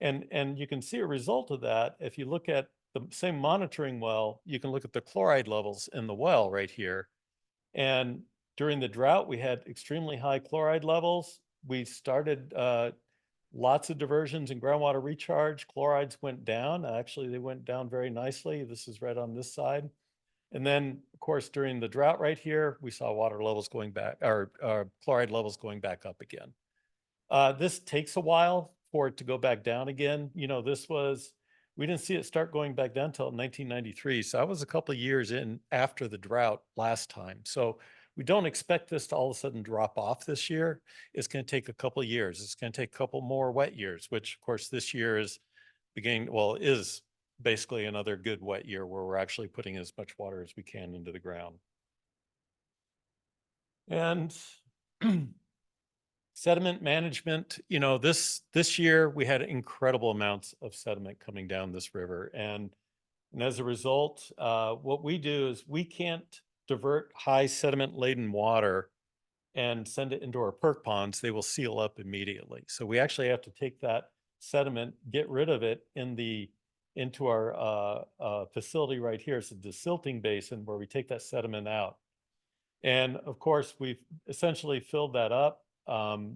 And you can see a result of that. If you look at the same monitoring well, you can look at the chloride levels in the well right here. And during the drought, we had extremely high chloride levels. We started lots of diversions in groundwater recharge. Chlorides went down. Actually, they went down very nicely. This is right on this side. And then, of course, during the drought right here, we saw water levels going back, or chloride levels going back up again. This takes a while for it to go back down again. We didn't see it start going back down until 1993. So I was a couple of years in after the drought last time. So we don't expect this to all of a sudden drop off this year. It's going to take a couple of years. It's going to take a couple more wet years, which of course this year is is basically another good wet year where we're actually putting as much water as we can into the ground. And sediment management, this year we had incredible amounts of sediment coming down this river. And as a result, what we do is we can't divert high sediment laden water and send it into our perk ponds. They will seal up immediately. So we actually have to take that sediment, get rid of it into our facility right here. It's a desilting basin where we take that sediment out. And of course, we've essentially filled that up.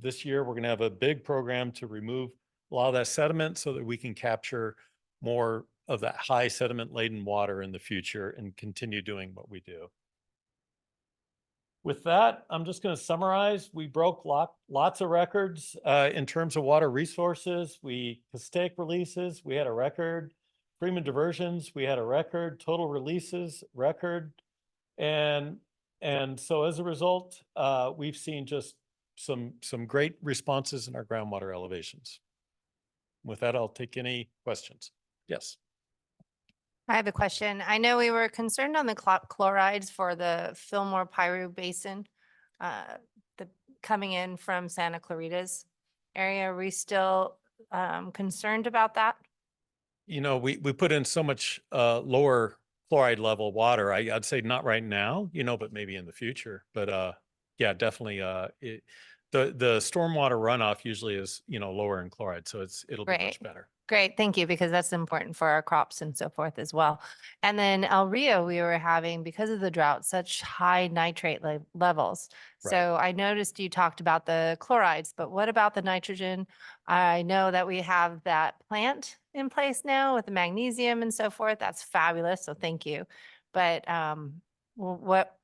This year, we're going to have a big program to remove a lot of that sediment so that we can capture more of that high sediment laden water in the future and continue doing what we do. With that, I'm just going to summarize. We broke lots of records in terms of water resources. Castaic releases, we had a record. Freeman diversions, we had a record. Total releases, record. And so as a result, we've seen just some great responses in our groundwater elevations. With that, I'll take any questions. Yes. I have a question. I know we were concerned on the chlorides for the Fillmore-Piru Basin, coming in from Santa Clarita's area. Are we still concerned about that? You know, we put in so much lower chloride level water. I'd say not right now, you know, but maybe in the future. But yeah, definitely. The stormwater runoff usually is, you know, lower in chloride, so it'll be much better. Great, thank you, because that's important for our crops and so forth as well. And then El Rio, we were having, because of the drought, such high nitrate levels. So I noticed you talked about the chlorides, but what about the nitrogen? I know that we have that plant in place now with the magnesium and so forth. That's fabulous, so thank you. But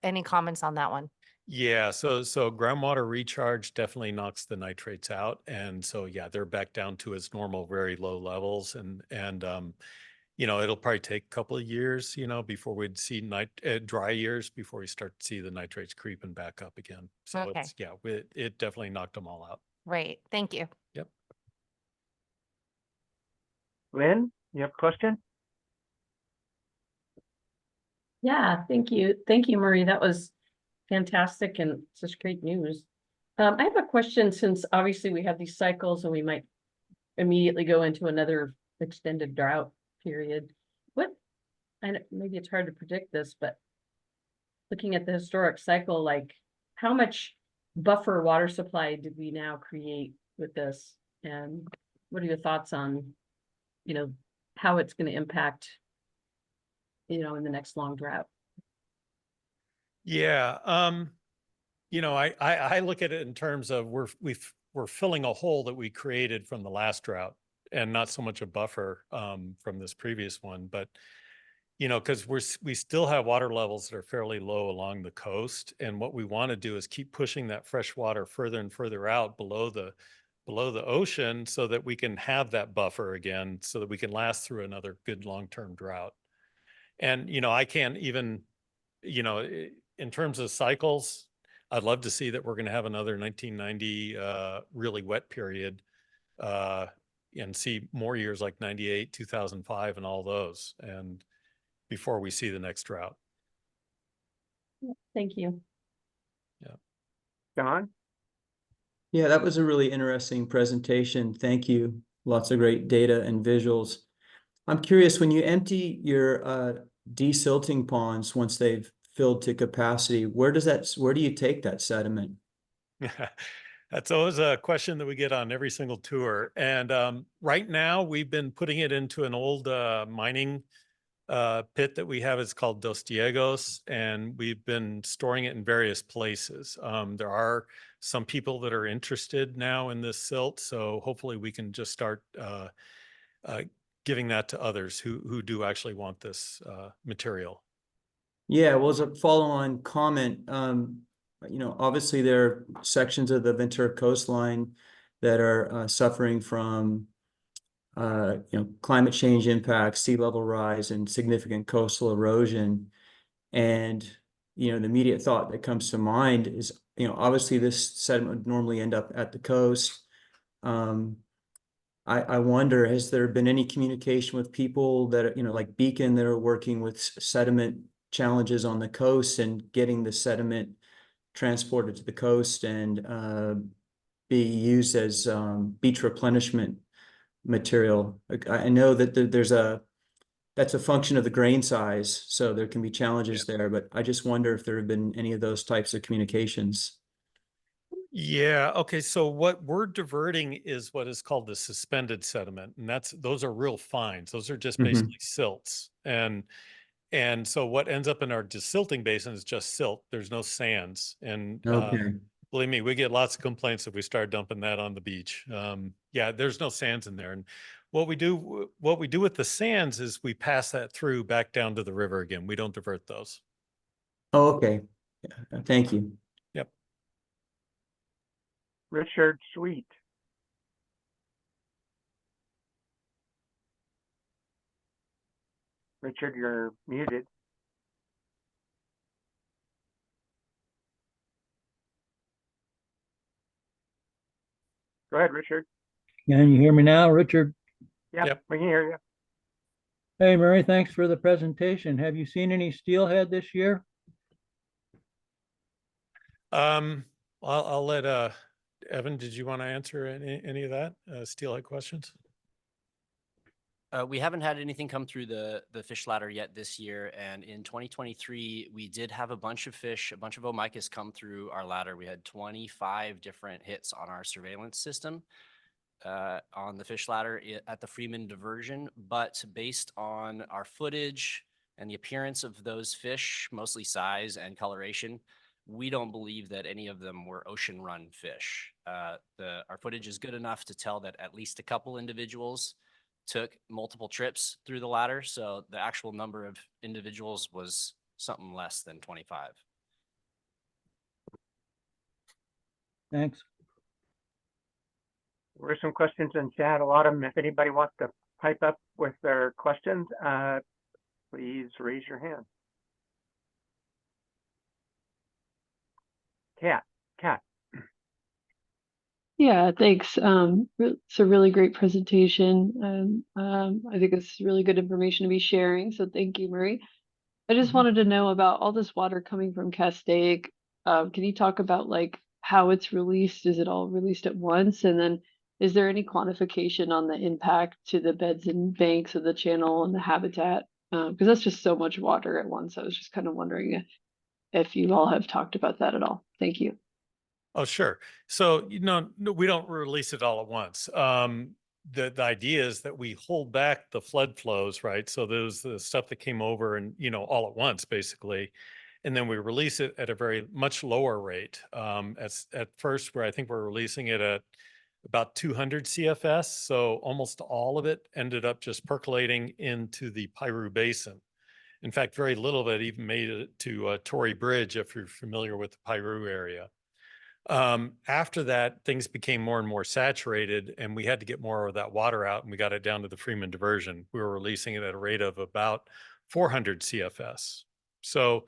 any comments on that one? Yeah, so groundwater recharge definitely knocks the nitrates out, and so yeah, they're back down to its normal, very low levels, and you know, it'll probably take a couple of years, you know, before we'd see dry years before we start to see the nitrates creeping back up again. So Okay. It definitely knocked them all out. Right, thank you. Yep. Lynn, you have a question? Yeah, thank you. Thank you, Marie. That was fantastic and such great news. I have a question, since obviously we have these cycles and we might immediately go into another extended drought period. Maybe it's hard to predict this, but looking at the historic cycle, like how much buffer water supply did we now create with this? And what are your thoughts on, you know, how it's going to impact, you know, in the next long drought? Yeah, you know, I look at it in terms of we're filling a hole that we created from the last drought, and not so much a buffer from this previous one. But you know, because we still have water levels that are fairly low along the coast, and what we want to do is keep pushing that fresh water further and further out below the ocean, so that we can have that buffer again, so that we can last through another good long-term drought. And you know, I can't even, you know, in terms of cycles, I'd love to see that we're going to have another 1990 really wet period, and see more years like 98, 2005, and all those, and before we see the next drought. Thank you. Yeah. John? Yeah, that was a really interesting presentation. Thank you. Lots of great data and visuals. I'm curious, when you empty your desilting ponds, once they've filled to capacity, where do you take that sediment? That's always a question that we get on every single tour. And right now we've been putting it into an old mining pit that we have. It's called Dos Diegos, and we've been storing it in various places. There are some people that are interested now in this silt, so hopefully we can just start giving that to others who do actually want this material. Yeah, well, as a follow-on comment, you know, obviously there are sections of the Ventura coastline that are suffering from you know, climate change impacts, sea level rise, and significant coastal erosion. And you know, the immediate thought that comes to mind is, you know, obviously this sediment would normally end up at the coast. I wonder, has there been any communication with people that, you know, like Beacon, that are working with sediment challenges on the coast and getting the sediment transported to the coast and be used as beach replenishment material? I know that that's a function of the grain size, so there can be challenges there, but I just wonder if there have been any of those types of communications. Yeah, okay, so what we're diverting is what is called the suspended sediment, and those are real fines. Those are just basically silts. And so what ends up in our desilting basin is just silt. There's no sands. And Okay. believe me, we get lots of complaints if we start dumping that on the beach. Yeah, there's no sands in there. And what we do with the sands is we pass that through back down to the river again. We don't divert those. Oh, okay. Thank you. Yep. Richard Sweet. Richard, you're muted. Go ahead, Richard. Can you hear me now, Richard? Yep. We can hear you. Hey, Murray, thanks for the presentation. Have you seen any steelhead this year? I'll let Evan, did you want to answer any of that steelhead questions? We haven't had anything come through the fish ladder yet this year. And in 2023, we did have a bunch of fish, a bunch of omicas come through our ladder. We had 25 different hits on our surveillance system on the fish ladder at the Freeman diversion. But based on our footage and the appearance of those fish, mostly size and coloration, we don't believe that any of them were ocean run fish. Our footage is good enough to tell that at least a couple individuals took multiple trips through the ladder. So the actual number of individuals was something less than 25. Thanks. There were some questions in chat, a lot of them. If anybody wants to pipe up with their questions, please raise your hand. Kat. Yeah, thanks. It's a really great presentation, and I think it's really good information to be sharing. So thank you, Murray. I just wanted to know about all this water coming from Castaic. Can you talk about like how it's released? Is it all released at once? And then is there any quantification on the impact to the beds and banks of the channel and the habitat? Because that's just so much water at once. I was just kind of wondering if you all have talked about that at all. Thank you. Oh, sure. So, no, we don't release it all at once. The idea is that we hold back the flood flows, right? So there's the stuff that came over and, all at once, basically. And then we release it at a very much lower rate. At first, where I think we're releasing it at about 200 CFS. So almost all of it ended up just percolating into the Piru Basin. In fact, very little of it even made it to Torrey Bridge, if you're familiar with the Piru area. After that, things became more and more saturated, and we had to get more of that water out, and we got it down to the Freeman diversion. We were releasing it at a rate of about 400 CFS. So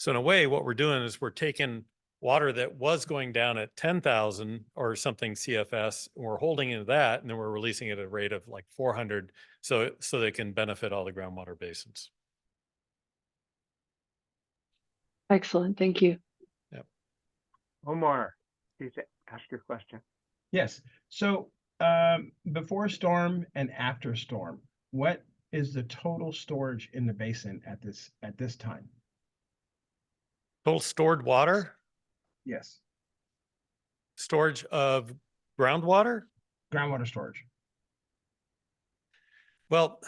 in a way, what we're doing is we're taking water that was going down at 10,000 or something CFS, and we're holding into that, and then we're releasing it at a rate of like 400, so they can benefit all the groundwater basins. Excellent. Thank you. Yep. Omar, please ask your question. Yes. So before storm and after storm, what is the total storage in the basin at this time? Total stored water? Yes. Storage of groundwater? Groundwater storage. Well,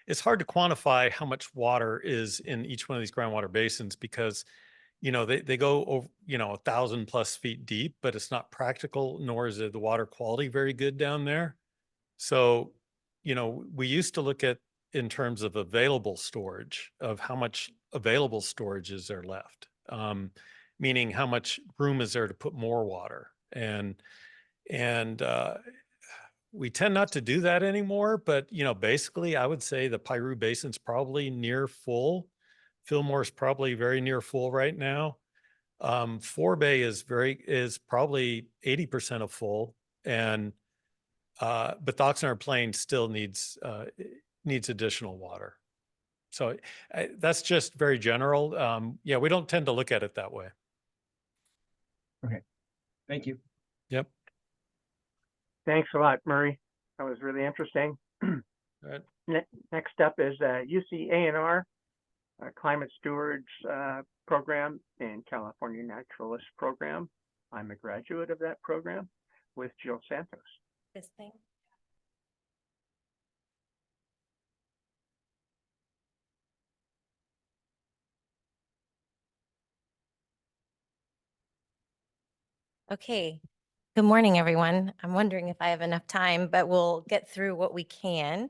it's hard to quantify how much water is in each one of these groundwater basins because, they go over, 1,000+ feet deep, but it's not practical, nor is the water quality very good down there. So, we used to look at in terms of available storage, of how much available storage is there left, meaning how much room is there to put more water. And we tend not to do that anymore, but basically I would say the Piru Basin's probably near full. Fillmore's probably very near full right now. Forebay is probably 80% of full, and but the Oxnard Plain still needs additional water. So that's just very general. Yeah, we don't tend to look at it that way. Okay, thank you. Yep. Thanks a lot, Murray. That was really interesting. Right. Next up is UC A&R, Climate Stewards program and California Naturalist program. I'm a graduate of that program with Jill Santos. This thing. Okay. Good morning, everyone. I'm wondering if I have enough time, but we'll get through what we can.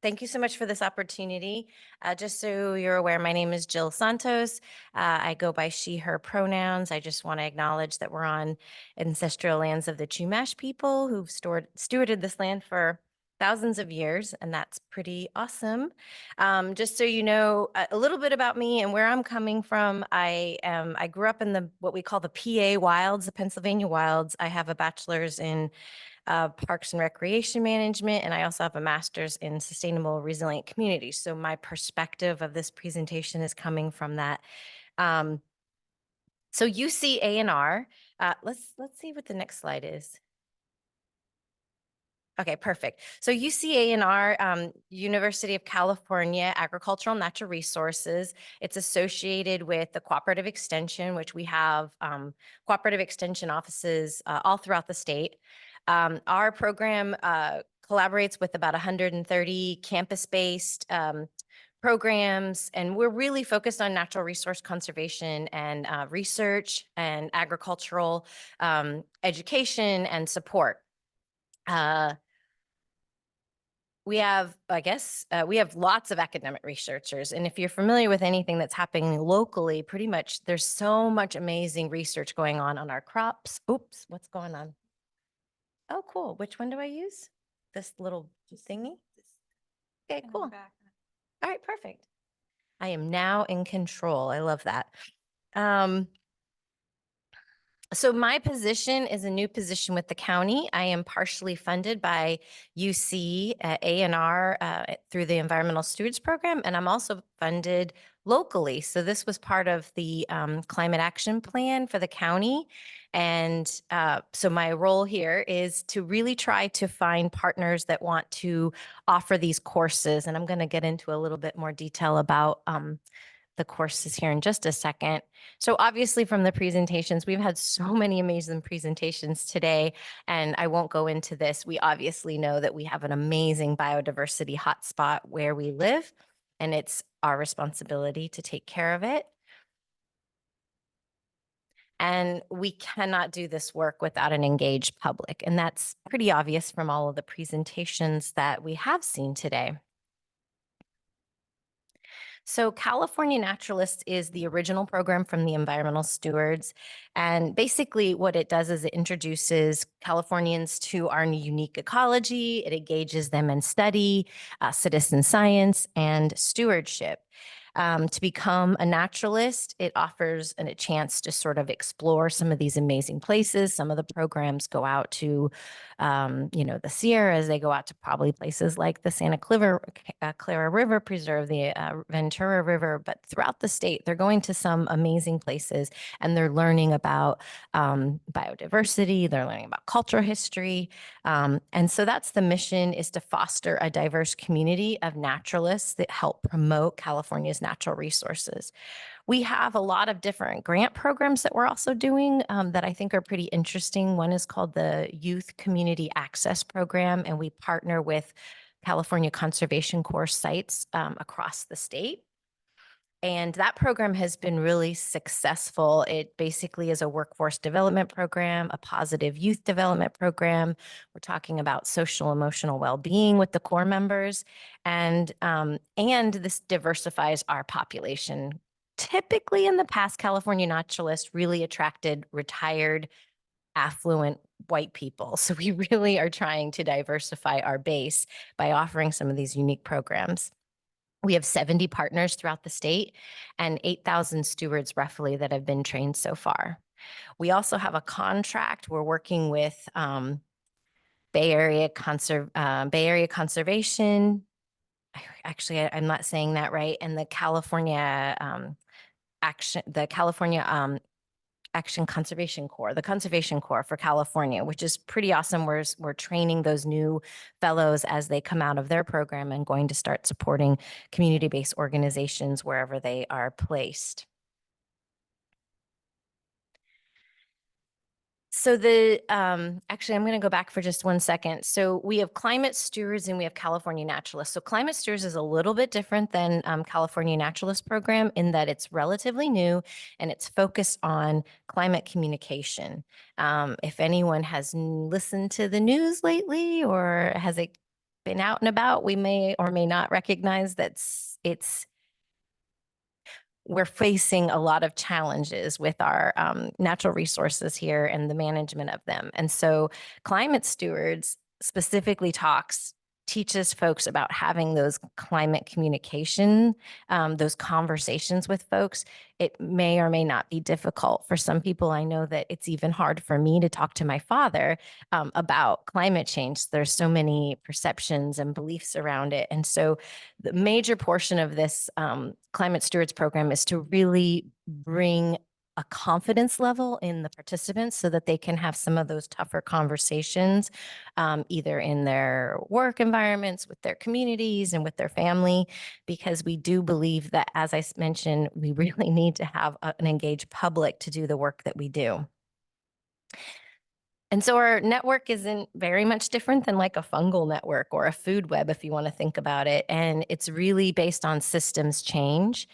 Thank you so much for this opportunity. Just so you're aware, my name is Jill Santos. I go by she, her pronouns. I just want to acknowledge that we're on ancestral lands of the Chumash people who've stewarded this land for thousands of years, and that's pretty awesome. Just so you know a little bit about me and where I'm coming from, I grew up in what we call the PA wilds, the Pennsylvania wilds. I have a bachelor's in Parks and Recreation Management, and I also have a master's in Sustainable Resilient Communities. So my perspective of this presentation is coming from that. So UC A&R, let's see what the next slide is. Okay, perfect. So UCA&R, University of California Agricultural and Natural Resources. It's associated with the Cooperative Extension, which we have cooperative extension offices all throughout the state. Our program collaborates with about 130 campus-based programs, and we're really focused on natural resource conservation and research and agricultural education and support. We have, we have lots of academic researchers. And if you're familiar with anything that's happening locally, pretty much there's so much amazing research going on our crops. Oops, what's going on? Oh, cool. Which one do I use? This little thingy? Okay, cool. All right, perfect. I am now in control. I love that. So my position is a new position with the county. I am partially funded by UC A&R through the Environmental Stewards Program, and I'm also funded locally. So this was part of the climate action plan for the county. And so my role here is to really try to find partners that want to offer these courses. And I'm going to get into a little bit more detail about the courses here in just a second. So obviously from the presentations, we've had so many amazing presentations today, and I won't go into this. We obviously know that we have an amazing biodiversity hotspot where we live, and it's our responsibility to take care of it. And we cannot do this work without an engaged public, and that's pretty obvious from all of the presentations that we have seen today. So California Naturalist is the original program from the Environmental Stewards. And basically what it does is it introduces Californians to our unique ecology. It engages them in study, citizen science, and stewardship. To become a naturalist, it offers a chance to sort of explore some of these amazing places. Some of the programs go out to, the Sierras. They go out to probably places like the Santa Clara River Preserve, the Ventura River. But throughout the state, they're going to some amazing places, and they're learning about biodiversity. They're learning about cultural history. And so that's the mission, is to foster a diverse community of naturalists that help promote California's natural resources. We have a lot of different grant programs that we're also doing that I think are pretty interesting. One is called the Youth Community Access Program, and we partner with California Conservation Corps sites across the state. And that program has been really successful. It basically is a workforce development program, a positive youth development program. We're talking about social emotional well-being with the Corps members, and this diversifies our population. Typically in the past, California Naturalists really attracted retired, affluent white people. So we really are trying to diversify our base by offering some of these unique programs. We have 70 partners throughout the state and 8,000 stewards roughly that have been trained so far. We also have a contract. We're working with Bay Area Conservation. Actually, I'm not saying that right. And the California Action Conservation Corps, the Conservation Corps for California, which is pretty awesome. We're training those new fellows as they come out of their program and going to start supporting community-based organizations wherever they are placed. So actually, I'm going to go back for just 1 second. So we have Climate Stewards and we have California Naturalist. So Climate Stewards is a little bit different than California Naturalist program in that it's relatively new and it's focused on climate communication. If anyone has listened to the news lately or has it been out and about, we may or may not recognize that we're facing a lot of challenges with our natural resources here and the management of them. And so Climate Stewards specifically teaches folks about having those climate communication, those conversations with folks. It may or may not be difficult. For some people, I know that it's even hard for me to talk to my father about climate change. There's so many perceptions and beliefs around it. And so the major portion of this Climate Stewards program is to really bring a confidence level in the participants so that they can have some of those tougher conversations, either in their work environments, with their communities, and with their family, because we do believe that, as I mentioned, we really need to have an engaged public to do the work that we do. And so our network isn't very much different than like a fungal network or a food web, if you want to think about it. And it's really based on systems change.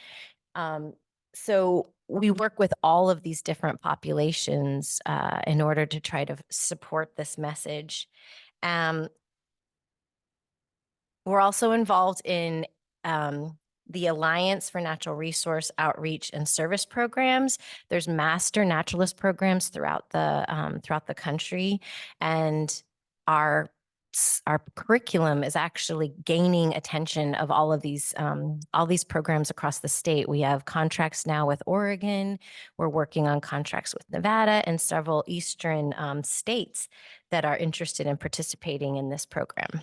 So we work with all of these different populations in order to try to support this message. We're also involved in the Alliance for Natural Resource Outreach and Service programs. There's master naturalist programs throughout the country, and our curriculum is actually gaining attention of all these programs across the state. We have contracts now with Oregon. We're working on contracts with Nevada and several eastern states that are interested in participating in this program.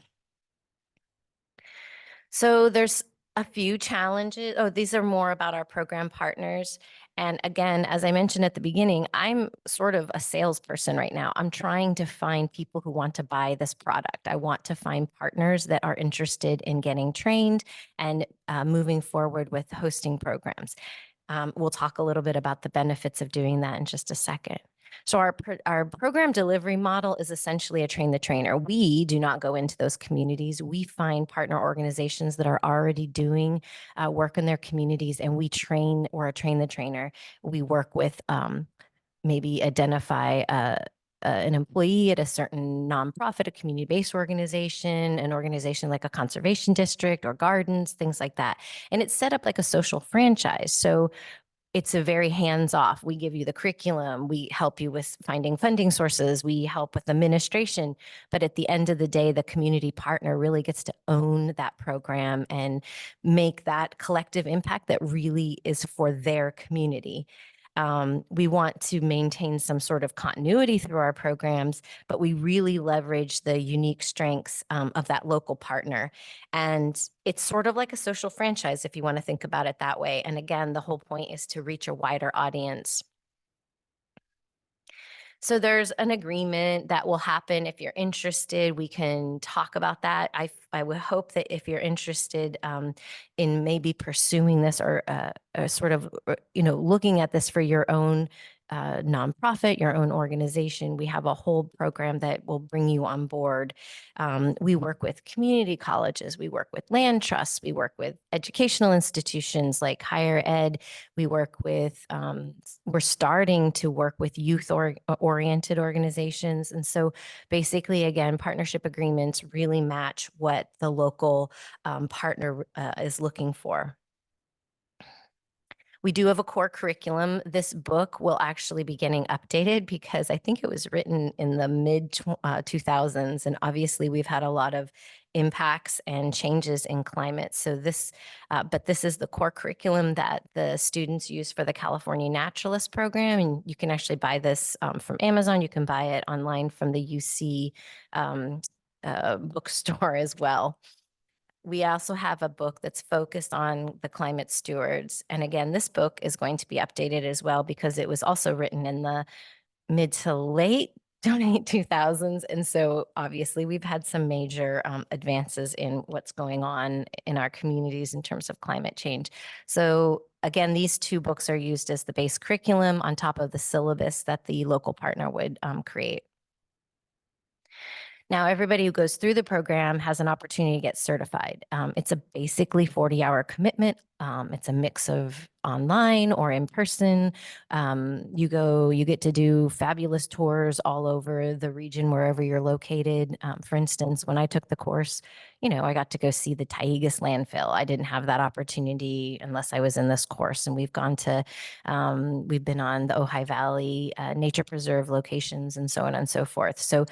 So there's a few challenges. Oh, these are more about our program partners. And again, as I mentioned at the beginning, I'm sort of a salesperson right now. I'm trying to find people who want to buy this product. I want to find partners that are interested in getting trained and moving forward with hosting programs. We'll talk a little bit about the benefits of doing that in just a second. So our program delivery model is essentially a train the trainer. We do not go into those communities. We find partner organizations that are already doing work in their communities, and we train or train the trainer. We work with maybe identify an employee at a certain nonprofit, a community-based organization, an organization like a conservation district or gardens, things like that. And it's set up like a social franchise. So it's a very hands-off. We give you the curriculum. We help you with finding funding sources. We help with administration. But at the end of the day, the community partner really gets to own that program and make that collective impact that really is for their community. We want to maintain some sort of continuity through our programs, but we really leverage the unique strengths of that local partner. And it's sort of like a social franchise, if you want to think about it that way. And again, the whole point is to reach a wider audience. So there's an agreement that will happen. If you're interested, we can talk about that. I would hope that if you're interested in maybe pursuing this or sort of, looking at this for your own nonprofit, your own organization, we have a whole program that will bring you on board. We work with community colleges, we work with land trusts, we work with educational institutions like higher ed. We work with, we're starting to work with youth-oriented organizations. And so basically, again, partnership agreements really match what the local partner is looking for. We do have a core curriculum. This book will actually be getting updated because I think it was written in the mid 2000s. And obviously we've had a lot of impacts and changes in climate. So but this is the core curriculum that the students use for the California Naturalist program. And you can actually buy this from Amazon. You can buy it online from the UC bookstore as well. We also have a book that's focused on the climate stewards. And again, this book is going to be updated as well because it was also written in the mid to late 2000s. And so obviously we've had some major advances in what's going on in our communities in terms of climate change. So again, these two books are used as the base curriculum on top of the syllabus that the local partner would create. Now, everybody who goes through the program has an opportunity to get certified. It's a basically 40-hour commitment. It's a mix of online or in person. You get to do fabulous tours all over the region, wherever you're located. For instance, when I took the course, I got to go see the Taigas landfill. I didn't have that opportunity unless I was in this course. And we've been on the Ojai Valley Nature Preserve locations and so on and so forth. So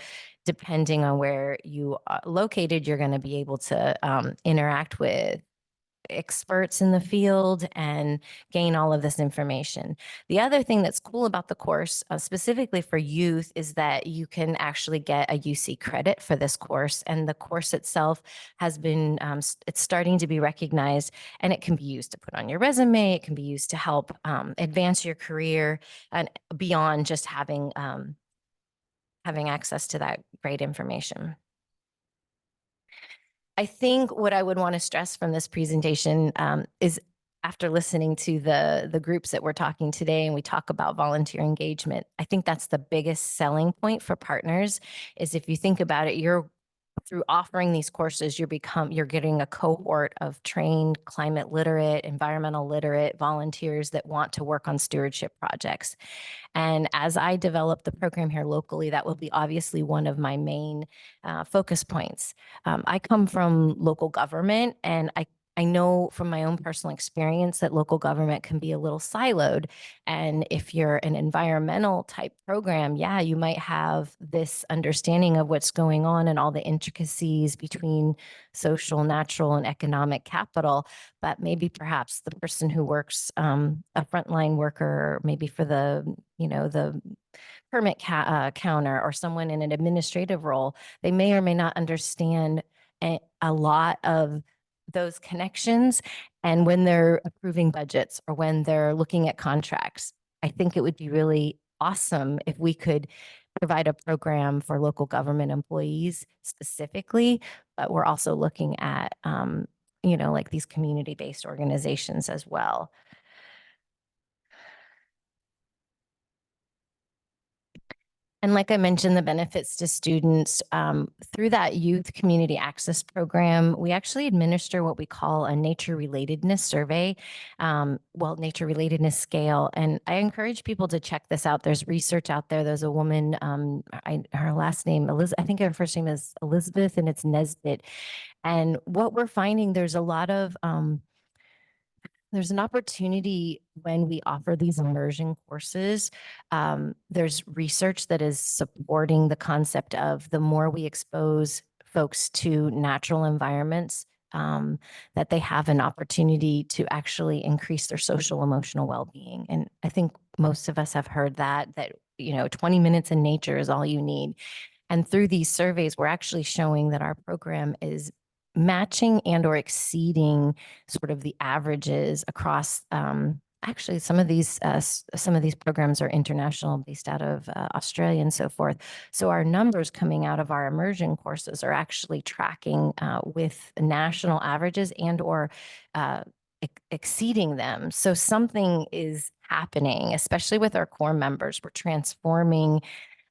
depending on where you are located, you're going to be able to interact with experts in the field and gain all of this information. The other thing that's cool about the course, specifically for youth, is that you can actually get a UC credit for this course. And the course itself has been, it's starting to be recognized, and it can be used to put on your resume. It can be used to help advance your career and beyond just having access to that great information. I think what I would want to stress from this presentation is, after listening to the groups that we're talking today, and we talk about volunteer engagement, I think that's the biggest selling point for partners. Is if you think about it, through offering these courses, you're getting a cohort of trained climate literate, environmental literate volunteers that want to work on stewardship projects. And as I develop the program here locally, that will be obviously one of my main focus points. I come from local government, and I know from my own personal experience that local government can be a little siloed. And if you're an environmental type program, yeah, you might have this understanding of what's going on and all the intricacies between social, natural, and economic capital. But maybe perhaps the person who works, a frontline worker, maybe for the permit counter, or someone in an administrative role, they may or may not understand a lot of those connections. And when they're approving budgets or when they're looking at contracts, I think it would be really awesome if we could provide a program for local government employees specifically, but we're also looking at, like these community-based organizations as well. And like I mentioned, the benefits to students through that youth community access program, we actually administer what we call a nature relatedness survey, nature relatedness scale. And I encourage people to check this out. There's research out there. There's a woman, her last name, I think her first name is Elizabeth, and it's Nesbitt. And what we're finding, there's a lot of, there's an opportunity when we offer these immersion courses. There's research that is supporting the concept of the more we expose folks to natural environments, that they have an opportunity to actually increase their social emotional well-being. And I think most of us have heard that 20 minutes in nature is all you need. And through these surveys, we're actually showing that our program is matching and or exceeding sort of the averages across, actually some of these programs are international, based out of Australia and so forth. So our numbers coming out of our immersion courses are actually tracking with national averages and or exceeding them. So something is happening, especially with our core members. We're transforming.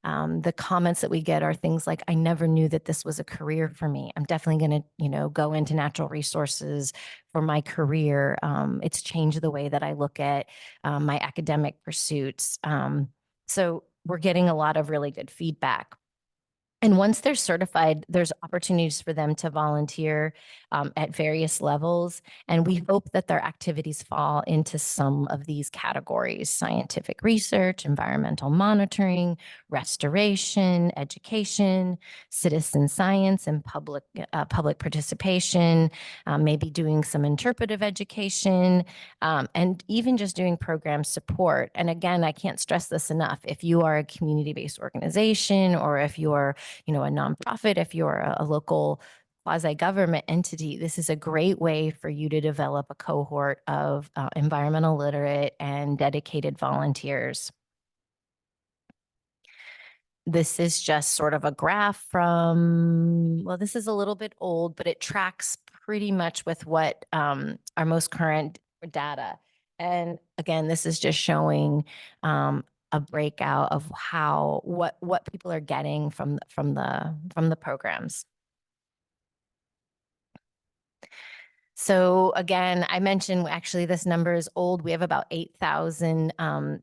The comments that we get are things like, I never knew that this was a career for me. I'm definitely going to, go into natural resources for my career. It's changed the way that I look at my academic pursuits. So we're getting a lot of really good feedback. And once they're certified, there's opportunities for them to volunteer at various levels. And we hope that their activities fall into some of these categories: scientific research, environmental monitoring, restoration, education, citizen science, and public participation, maybe doing some interpretive education, and even just doing program support. And again, I can't stress this enough. If you are a community-based organization, or if you're a nonprofit, if you're a local quasi-government entity, this is a great way for you to develop a cohort of environmental literate and dedicated volunteers. This is just sort of a graph from, well, this is a little bit old, but it tracks pretty much with what our most current data. And again, this is just showing a breakout of what people are getting from the programs. So again, I mentioned actually this number is old. We have about 8,000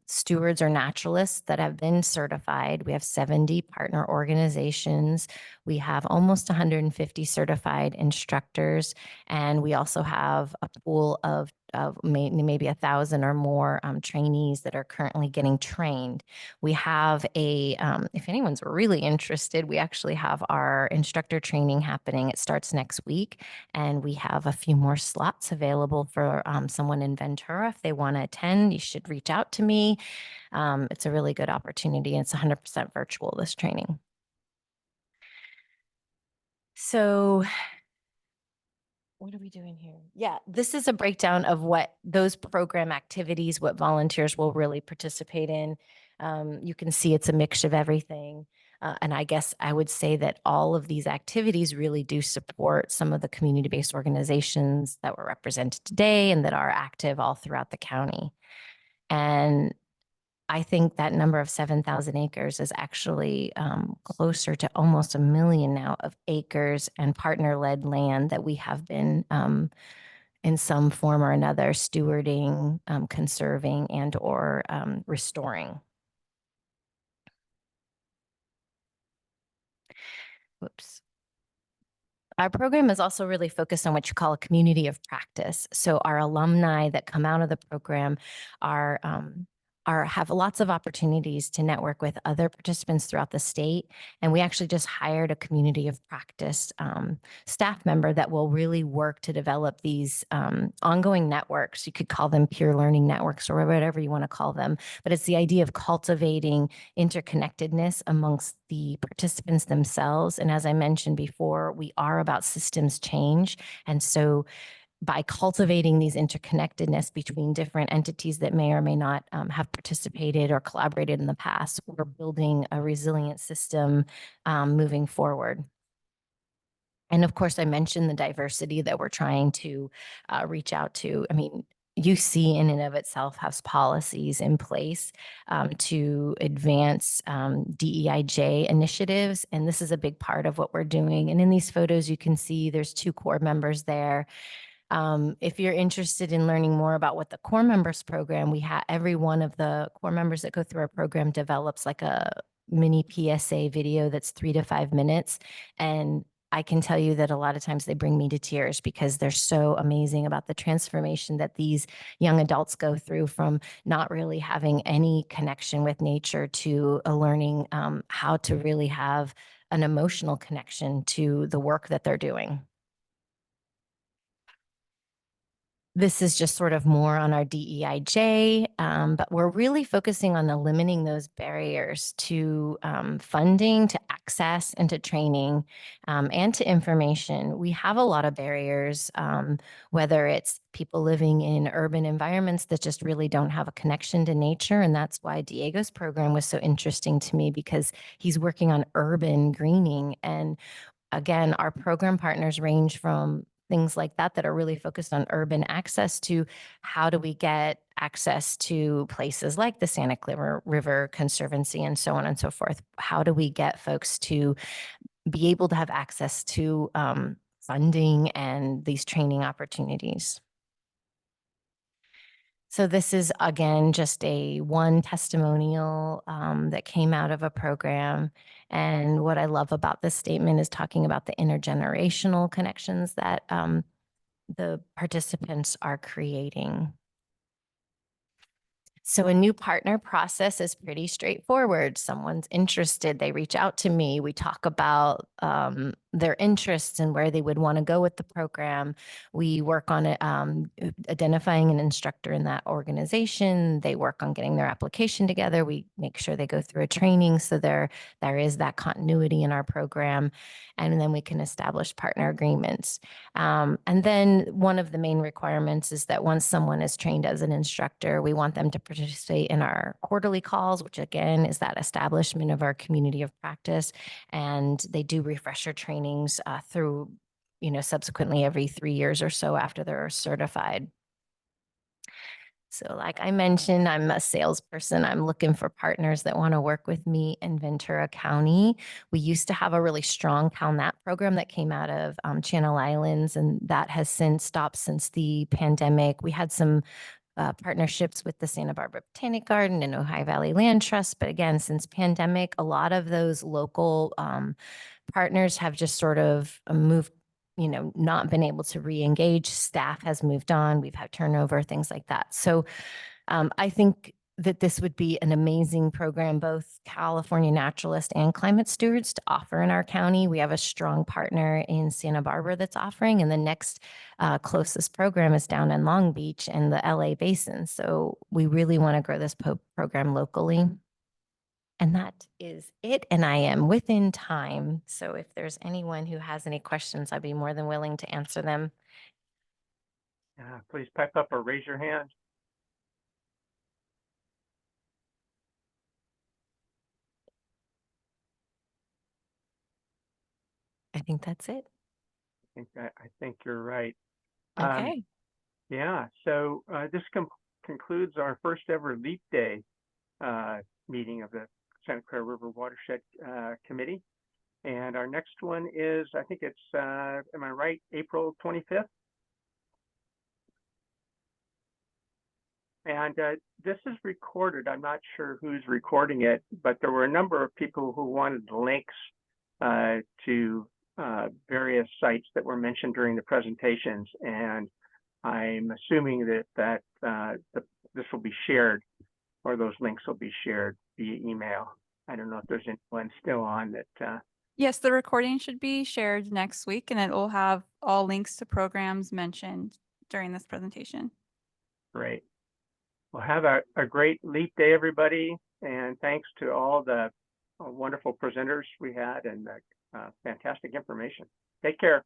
stewards or naturalists that have been certified. We have 70 partner organizations. We have almost 150 certified instructors. And we also have a pool of maybe 1,000 or more trainees that are currently getting trained. We have if anyone's really interested, we actually have our instructor training happening. It starts next week, and we have a few more slots available for someone in Ventura. If they want to attend, you should reach out to me. It's a really good opportunity, and it's 100% virtual, this training. So what are we doing here? Yeah, this is a breakdown of what those program activities, what volunteers will really participate in. You can see it's a mix of everything. And I guess I would say that all of these activities really do support some of the community-based organizations that were represented today and that are active all throughout the county. And I think that number of 7,000 acres is actually closer to almost 1 million now of acres and partner-led land that we have been in some form or another stewarding, conserving, and or restoring. Whoops. Our program is also really focused on what you call a community of practice. So our alumni that come out of the program have lots of opportunities to network with other participants throughout the state. And we actually just hired a community of practice staff member that will really work to develop these ongoing networks. You could call them peer learning networks or whatever you want to call them. But it's the idea of cultivating interconnectedness amongst the participants themselves. And as I mentioned before, we are about systems change. And so by cultivating these interconnectedness between different entities that may or may not have participated or collaborated in the past, we're building a resilient system moving forward. And of course, I mentioned the diversity that we're trying to reach out to. I mean, UC in and of itself has policies in place to advance DEIJ initiatives. And this is a big part of what we're doing. And in these photos, you can see there's 2 core members there. If you're interested in learning more about what the core members program, we have every one of the core members that go through our program develops like a mini PSA video that's 3 to 5 minutes. And I can tell you that a lot of times they bring me to tears because they're so amazing about the transformation that these young adults go through from not really having any connection with nature to learning how to really have an emotional connection to the work that they're doing. This is just sort of more on our DEIJ, but we're really focusing on eliminating those barriers to funding, to access, and to training, and to information. We have a lot of barriers, whether it's people living in urban environments that just really don't have a connection to nature. And that's why Diego's program was so interesting to me, because he's working on urban greening. And again, our program partners range from things like that are really focused on urban access to how do we get access to places like the Santa Clara River Conservancy and so on and so forth. How do we get folks to be able to have access to funding and these training opportunities? So this is, again, just one testimonial that came out of a program. And what I love about this statement is talking about the intergenerational connections that the participants are creating. So a new partner process is pretty straightforward. Someone's interested, they reach out to me. We talk about their interests and where they would want to go with the program. We work on identifying an instructor in that organization. They work on getting their application together. We make sure they go through a training so there is that continuity in our program. And then we can establish partner agreements. And then one of the main requirements is that once someone is trained as an instructor, we want them to participate in our quarterly calls, which again is that establishment of our community of practice. And they do refresher trainings through, subsequently every 3 years or so after they're certified. So like I mentioned, I'm a salesperson. I'm looking for partners that want to work with me in Ventura County. We used to have a really strong CalNat program that came out of Channel Islands, and that has since stopped since the pandemic. We had some partnerships with the Santa Barbara Botanic Garden and Ojai Valley Land Trust. But again, since pandemic, a lot of those local partners have just sort of moved, not been able to re-engage. Staff has moved on. We've had turnover, things like that. So I think that this would be an amazing program, both California Naturalist and Climate Stewards to offer in our county. We have a strong partner in Santa Barbara that's offering, and the next closest program is down in Long Beach and the LA Basin. So we really want to grow this program locally. And that is it. And I am within time. So if there's anyone who has any questions, I'd be more than willing to answer them. Please pipe up or raise your hand. I think that's it. I think you're right. Okay. Yeah, so this concludes our first ever Leap Day meeting of the Santa Clara River Watershed Committee. And our next one is, I think it's, am I right, April 25th? And this is recorded. I'm not sure who's recording it, but there were a number of people who wanted links to various sites that were mentioned during the presentations. And I'm assuming that this will be shared, or those links will be shared via email. I don't know if there's anyone still on that. Yes, the recording should be shared next week, and it will have all links to programs mentioned during this presentation. Great. Well, have a great Leap Day, everybody. And thanks to all the wonderful presenters we had and fantastic information. Take care.